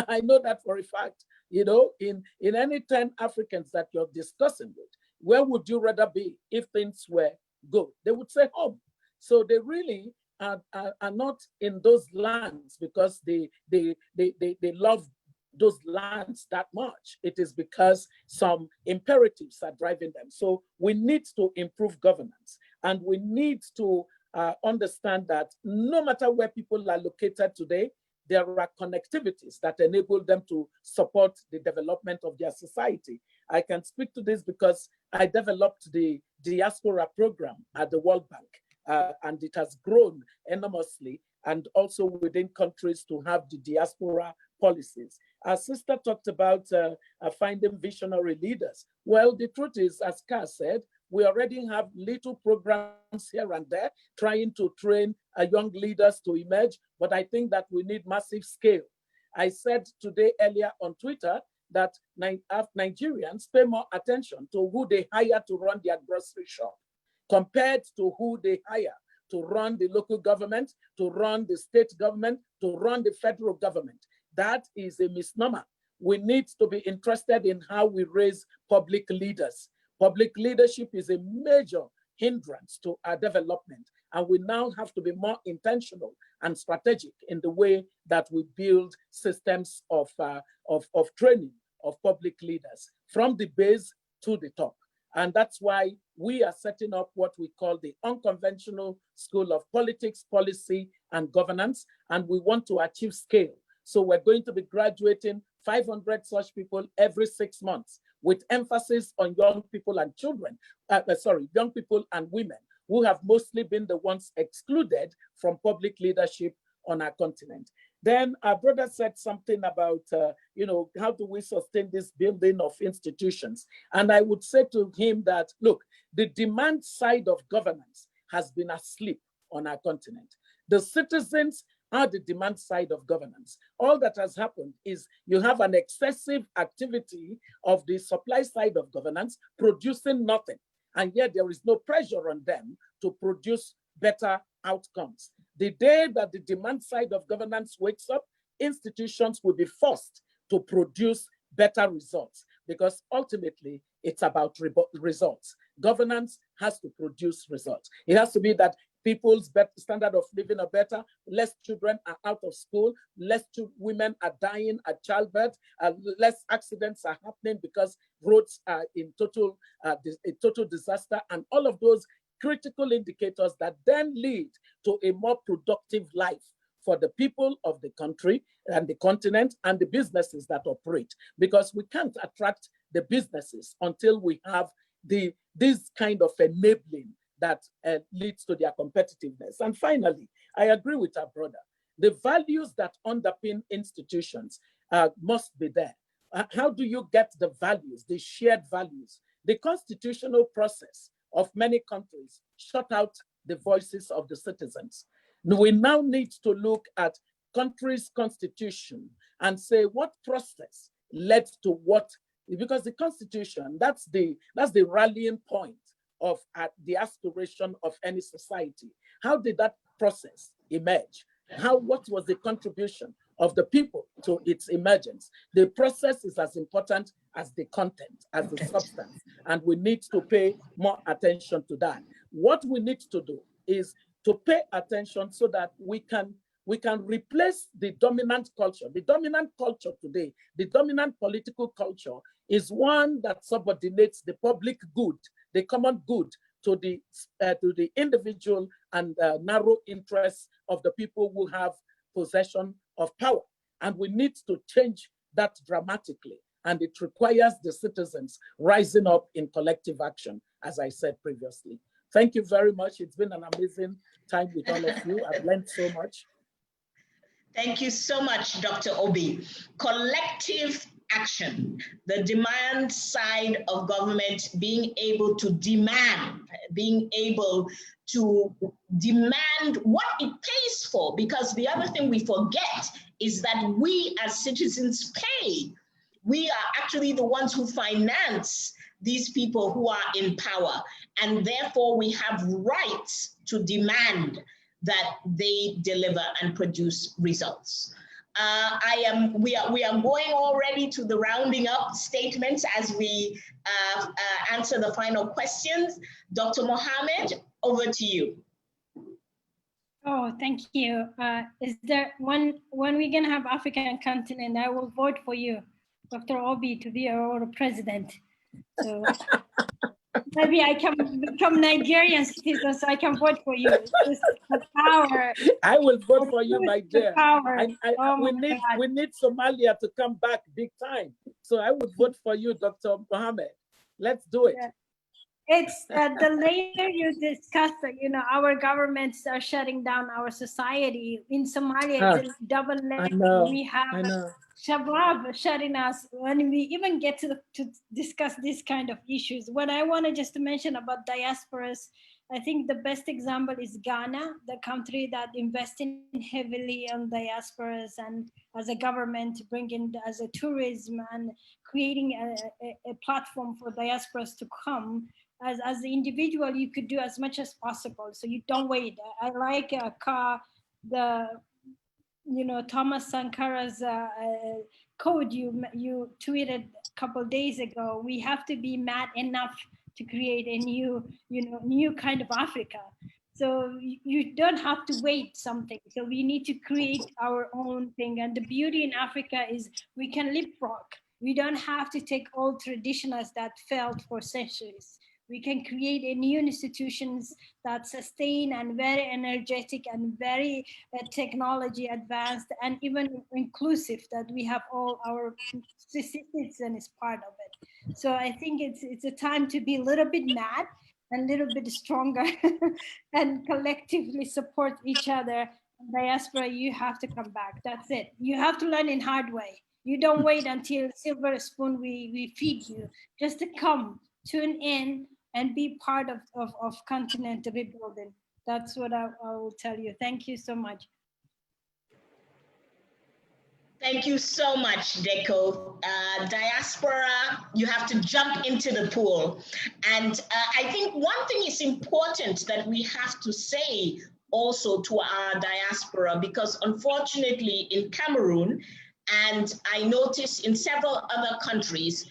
I know that for a fact. You know, in any 10 Africans that you're discussing with, where would you rather be if things were good? They would say home. So they really are not in those lands because they love those lands that much. It is because some imperatives are driving them. So we need to improve governance, and we need to understand that no matter where people are located today, there are connectivities that enable them to support the development of their society. I can speak to this because I developed the diaspora program at the World Bank, and it has grown enormously, and also within countries to have the diaspora policies. Our sister talked about finding visionary leaders. Well, the truth is, as Ka said, we already have little programs here and there trying to train young leaders to emerge, but I think that we need massive scale. I said today earlier on Twitter that Nigerians pay more attention to who they hire to run their grocery shop compared to who they hire to run the local government, to run the state government, to run the federal government. That is a misnomer. We need to be interested in how we raise public leaders. Public leadership is a major hindrance to our development, and we now have to be more intentional and strategic in the way that we build systems of training of public leaders from the base to the top. And that's why we are setting up what we call the Unconventional School of Politics, Policy, and Governance, and we want to achieve scale. So we're going to be graduating 500 such people every 6 months, with emphasis on young people and children, young people and women, who have mostly been the ones excluded from public leadership on our continent. Then our brother said something about, how do we sustain this building of institutions? And I would say to him that, look, the demand side of governance has been asleep on our continent. The citizens are the demand side of governance. All that has happened is you have an excessive activity of the supply side of governance producing nothing. And yet there is no pressure on them to produce better outcomes. The day that the demand side of governance wakes up, institutions will be forced to produce better results, because ultimately it's about results. Governance has to produce results. It has to be that people's standard of living are better, less children are out of school, less women are dying at childbirth, less accidents are happening because roads are in total disaster, and all of those critical indicators that then lead to a more productive life for the people of the country and the continent and the businesses that operate, because we can't attract the businesses until we have this kind of enabling that leads to their competitiveness. And finally, I agree with our brother. The values that underpin institutions must be there. How do you get the values, the shared values? The constitutional process of many countries shut out the voices of the citizens. We now need to look at countries' constitution and say what process led to what, because the constitution, that's the rallying point of the aspiration of any society. How did that process emerge? What was the contribution of the people to its emergence? The process is as important as the content, as the substance, and we need to pay more attention to that. What we need to do is to pay attention so that we can replace the dominant culture. The dominant culture today, the dominant political culture, is one that subordinates the public good, the common good, to the individual and narrow interests of the people who have possession of power. And we need to change that dramatically. And it requires the citizens rising up in collective action, as I said previously. Thank you very much. It's been an amazing time with all of you. I've learned so much. Thank you so much, Dr. Obi. Collective action, the demand side of government being able to demand what it pays for, because the other thing we forget is that we as citizens pay. We are actually the ones who finance these people who are in power, and therefore we have rights to demand that they deliver and produce results. We are going already to the rounding up statements as we answer the final questions. Dr. Mohamed, over to you. Oh, thank you. Is there when we're gonna have African continent, I will vote for you, Dr. Obi, to be our president. So maybe I can become Nigerian citizen, so I can vote for you. It's the power. I will vote for you, my dear. Power. We need Somalia to come back big time. So I would vote for you, Dr. Mohamed. Let's do it. Yeah. It's the later you discuss that, our governments are shutting down our society. In Somalia, it's a double layer. We have Shabab shutting us when we even get to discuss these kind of issues. What I want to just mention about diasporas, I think the best example is Ghana, the country that investing heavily on diasporas and as a government bringing as a tourism and creating a platform for diasporas to come. As the individual, you could do as much as possible. So you don't wait. I like Thomas Sankara's code you tweeted a couple of days ago. We have to be mad enough to create a new kind of Africa. So you don't have to wait something. So we need to create our own thing. And the beauty in Africa is we can leapfrog. We don't have to take old traditions that failed for centuries. We can create a new institutions that sustain and very energetic and very technology advanced and even inclusive, that we have all our citizens part of it. So I think it's a time to be a little bit mad and a little bit stronger and collectively support each other. Diaspora, you have to come back. That's it. You have to learn in hard way. You don't wait until silver spoon we feed you. Just to come, tune in, and be part of continent rebuilding. That's what I will tell you. Thank you so much. Thank you so much, Deqo. Diaspora, you have to jump into the pool. And I think one thing is important that we have to say also to our diaspora, because unfortunately in Cameroon, and I notice in several other countries,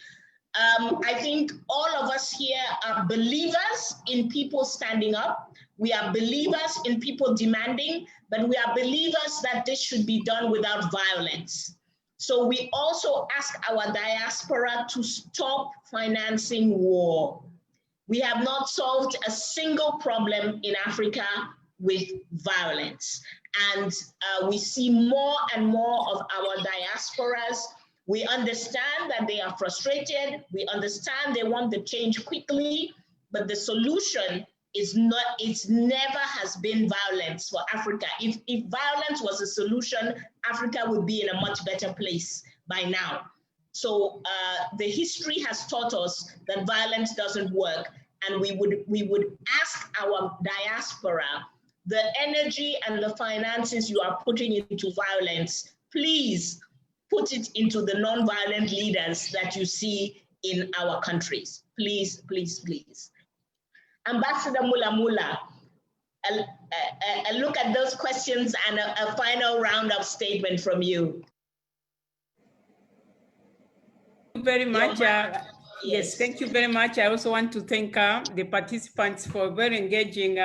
I think all of us here are believers in people standing up. We are believers in people demanding, but we are believers that this should be done without violence. So we also ask our diaspora to stop financing war. We have not solved a single problem in Africa with violence. And we see more and more of our diasporas. We understand that they are frustrated. We understand they want the change quickly, but the solution is not, it's never has been violence for Africa. If violence was a solution, Africa would be in a much better place by now. So the history has taught us that violence doesn't work. And we would ask our diaspora, the energy and the finances you are putting into violence, please put it into the non-violent leaders that you see in our countries. Please, please, please. Ambassador Mulamula, a look at those questions and a final round-up statement from you. Thank you very much. Yes, thank you very much. I also want to thank the participants for a very engaging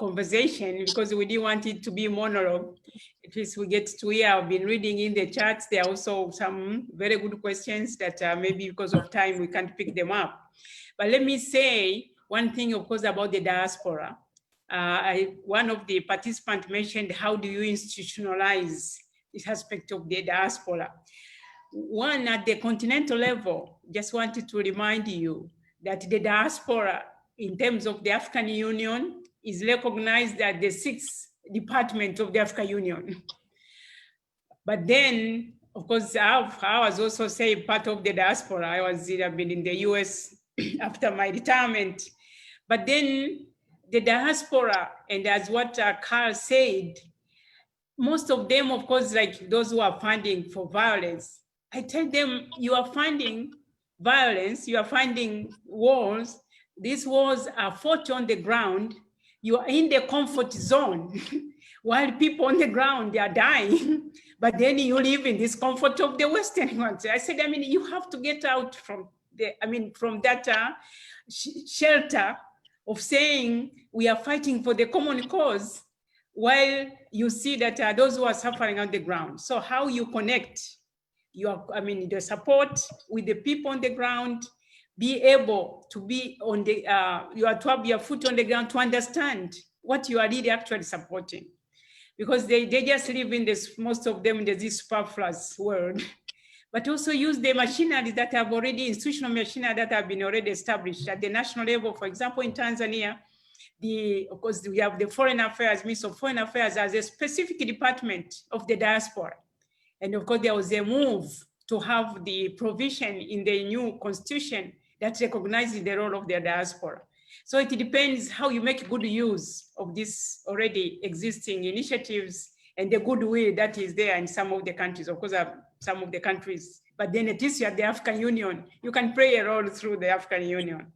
conversation, because we didn't want it to be monologue. At least we get to hear. I've been reading in the chats. There are also some very good questions that maybe because of time we can't pick them up. But let me say one thing, of course, about the diaspora. One of the participants mentioned, how do you institutionalize this aspect of the diaspora? One, at the continental level, just wanted to remind you that the diaspora in terms of the African Union, is recognized as the 6th department of the African Union. But then, of course, I was also say part of the diaspora. I've been in the US after my retirement. But then the diaspora, and as what Carl said, most of them, of course, like those who are funding for violence, I tell them, you are funding violence, you are funding wars. These wars are fought on the ground. You are in the comfort zone while people on the ground, they are dying. But then you live in this comfort of the Western ones. I said, I mean, you have to get out from from that shelter of saying we are fighting for the common cause, while you see that those who are suffering on the ground. So how you connect the support with the people on the ground, be able to be on the, you have to have your foot on the ground to understand what you are really actually supporting. Because they just live in this, most of them in this superfluous world, but also use the machinery that have already, institutional machinery that have been already established at the national level. For example, in Tanzania, of course, we have the Foreign Affairs, Ministry of Foreign Affairs as a specific department of the diaspora. And of course, there was a move to have the provision in the new constitution that recognizes the role of the diaspora. So it depends how you make good use of these already existing initiatives and the goodwill that is there in some of the countries. Of course, some of the countries, but then at least you have the African Union. You can play a role through the African Union.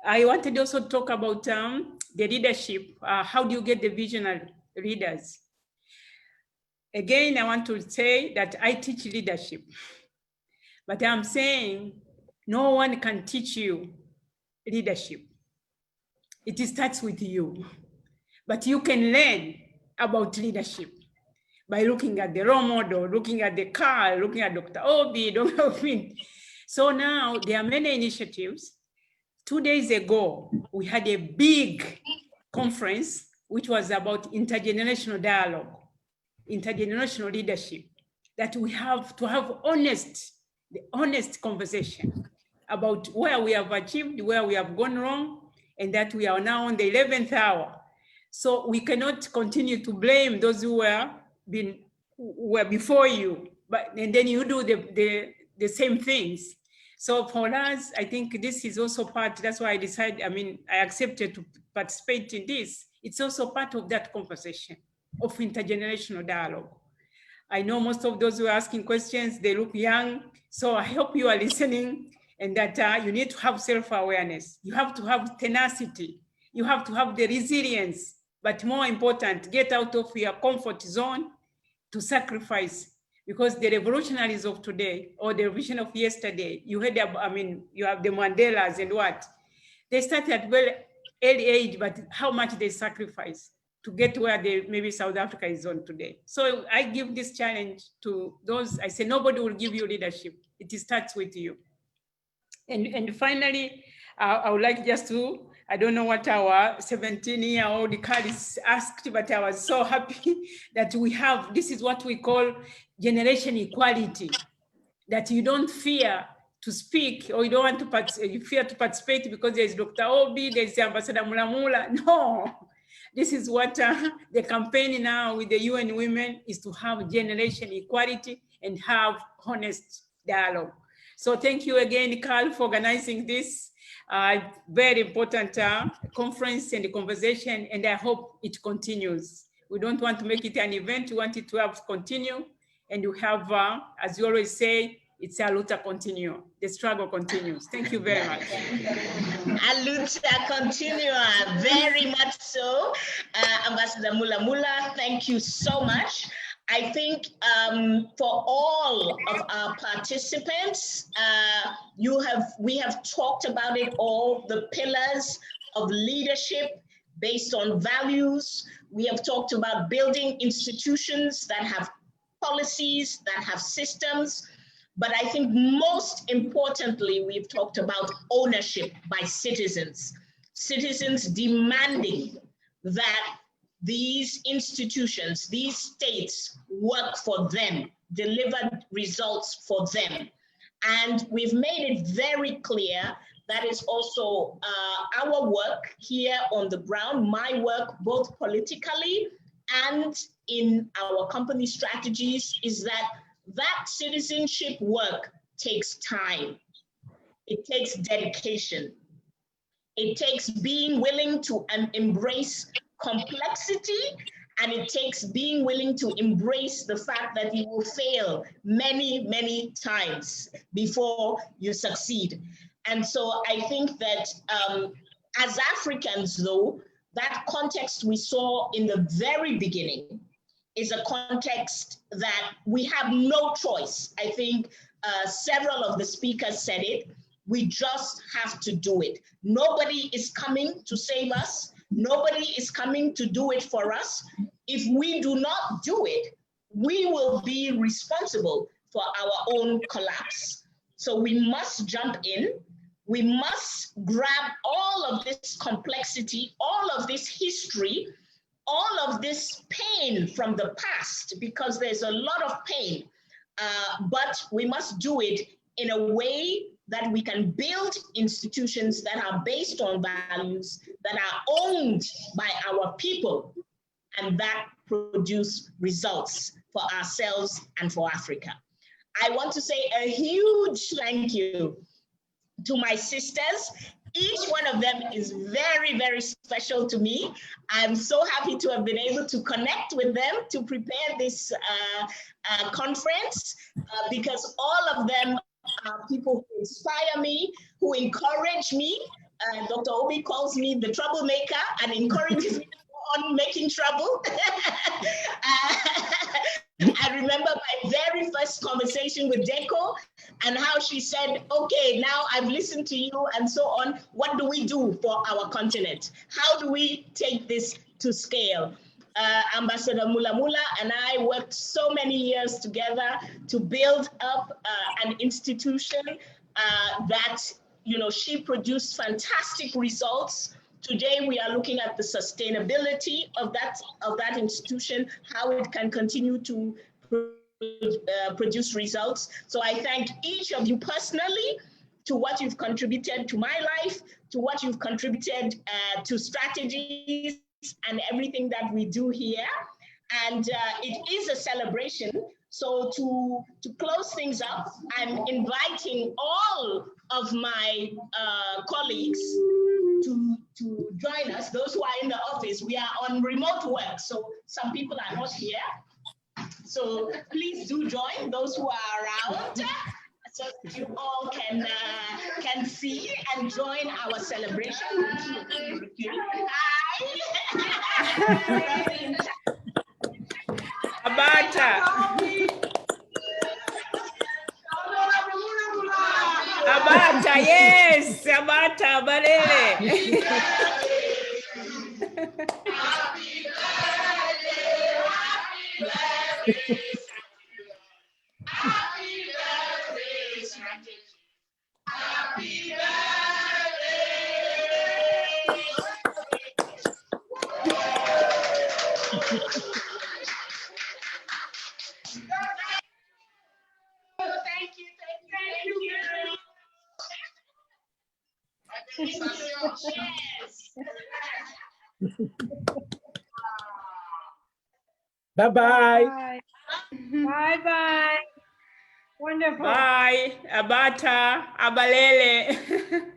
I wanted to also talk about the leadership. How do you get the visionary leaders? Again, I want to say that I teach leadership, but I'm saying no one can teach you leadership. It starts with you, but you can learn about leadership by looking at the role model, looking at the car, looking at Dr. Obi, Dr. Obi. So now there are many initiatives. 2 days ago, we had a big conference, which was about intergenerational dialogue, intergenerational leadership, that we have to have the honest conversation about where we have achieved, where we have gone wrong, and that we are now on the 11th hour. So we cannot continue to blame those who were before you, and then you do the same things. So for us, I think this is also part, that's why I decided, I accepted to participate in this. It's also part of that conversation of intergenerational dialogue. I know most of those who are asking questions, they look young. So I hope you are listening, and that you need to have self-awareness. You have to have tenacity. You have to have the resilience, but more important, get out of your comfort zone to sacrifice. Because the revolutionaries of today, or the revolution of yesterday, you heard, you have the Mandelas and what? They started at very early age, but how much they sacrifice to get where maybe South Africa is on today. So I give this challenge to those, I say, nobody will give you leadership. It starts with you. And finally, I would like just to, I don't know what our 17-year-old Carlos asked, but I was so happy that we have, this is what we call generation equality, that you don't fear to speak, or you don't want to participate, you fear to participate because there's Dr. Obi, there's Ambassador Mulamula. No, this is what the campaign now with the UN Women is to have generation equality and have honest dialogue. So thank you again, Carl, for organizing this very important conference and conversation, and I hope it continues. We don't want to make it an event, we want it to have continue, and you have, as you always say, it's a luta continua. The struggle continues. Thank you very much. A luta continua, very much so. Ambassador Mulamula, thank you so much. I think for all of our participants, we have talked about it all, the pillars of leadership based on values. We have talked about building institutions that have policies, that have systems. But I think most importantly, we've talked about ownership by citizens. Citizens demanding that these institutions, these states work for them, deliver results for them. And we've made it very clear that is also our work here on the ground, my work both politically and in our company strategies, is that citizenship work takes time. It takes dedication. It takes being willing to embrace complexity, and it takes being willing to embrace the fact that you will fail many, many times before you succeed. And so I think that as Africans, though, that context we saw in the very beginning is a context that we have no choice. I think several of the speakers said it. We just have to do it. Nobody is coming to save us. Nobody is coming to do it for us. If we do not do it, we will be responsible for our own collapse. So we must jump in. We must grab all of this complexity, all of this history, all of this pain from the past, because there's a lot of pain, but we must do it in a way that we can build institutions that are based on values, that are owned by our people, and that produce results for ourselves and for Africa. I want to say a huge thank you to my sisters. Each one of them is very, very special to me. I'm so happy to have been able to connect with them to prepare this conference because all of them are people who inspire me, who encourage me. Dr. Obi calls me the troublemaker and encourages me on making trouble. I remember my very first conversation with Deqo and how she said, okay, now I've listened to you and so on. What do we do for our continent? How do we take this to scale? Ambassador Mulamula and I worked so many years together to build up an institution that, you know, she produced fantastic results. Today, we are looking at the sustainability of that institution, how it can continue to produce results. So I thank each of you personally to what you've contributed to my life, to what you've contributed to strategies and everything that we do here. And it is a celebration. So to close things up, I'm inviting all of my colleagues to join us. Those who are in the office, we are on remote work, so some people are not here. So please do join those who are around, so that you all can see and join our celebration. Hi. Abata, yes, Abata, Balele. Bye-bye. Bye-bye. Wonderful. Bye, Abata, Abalele.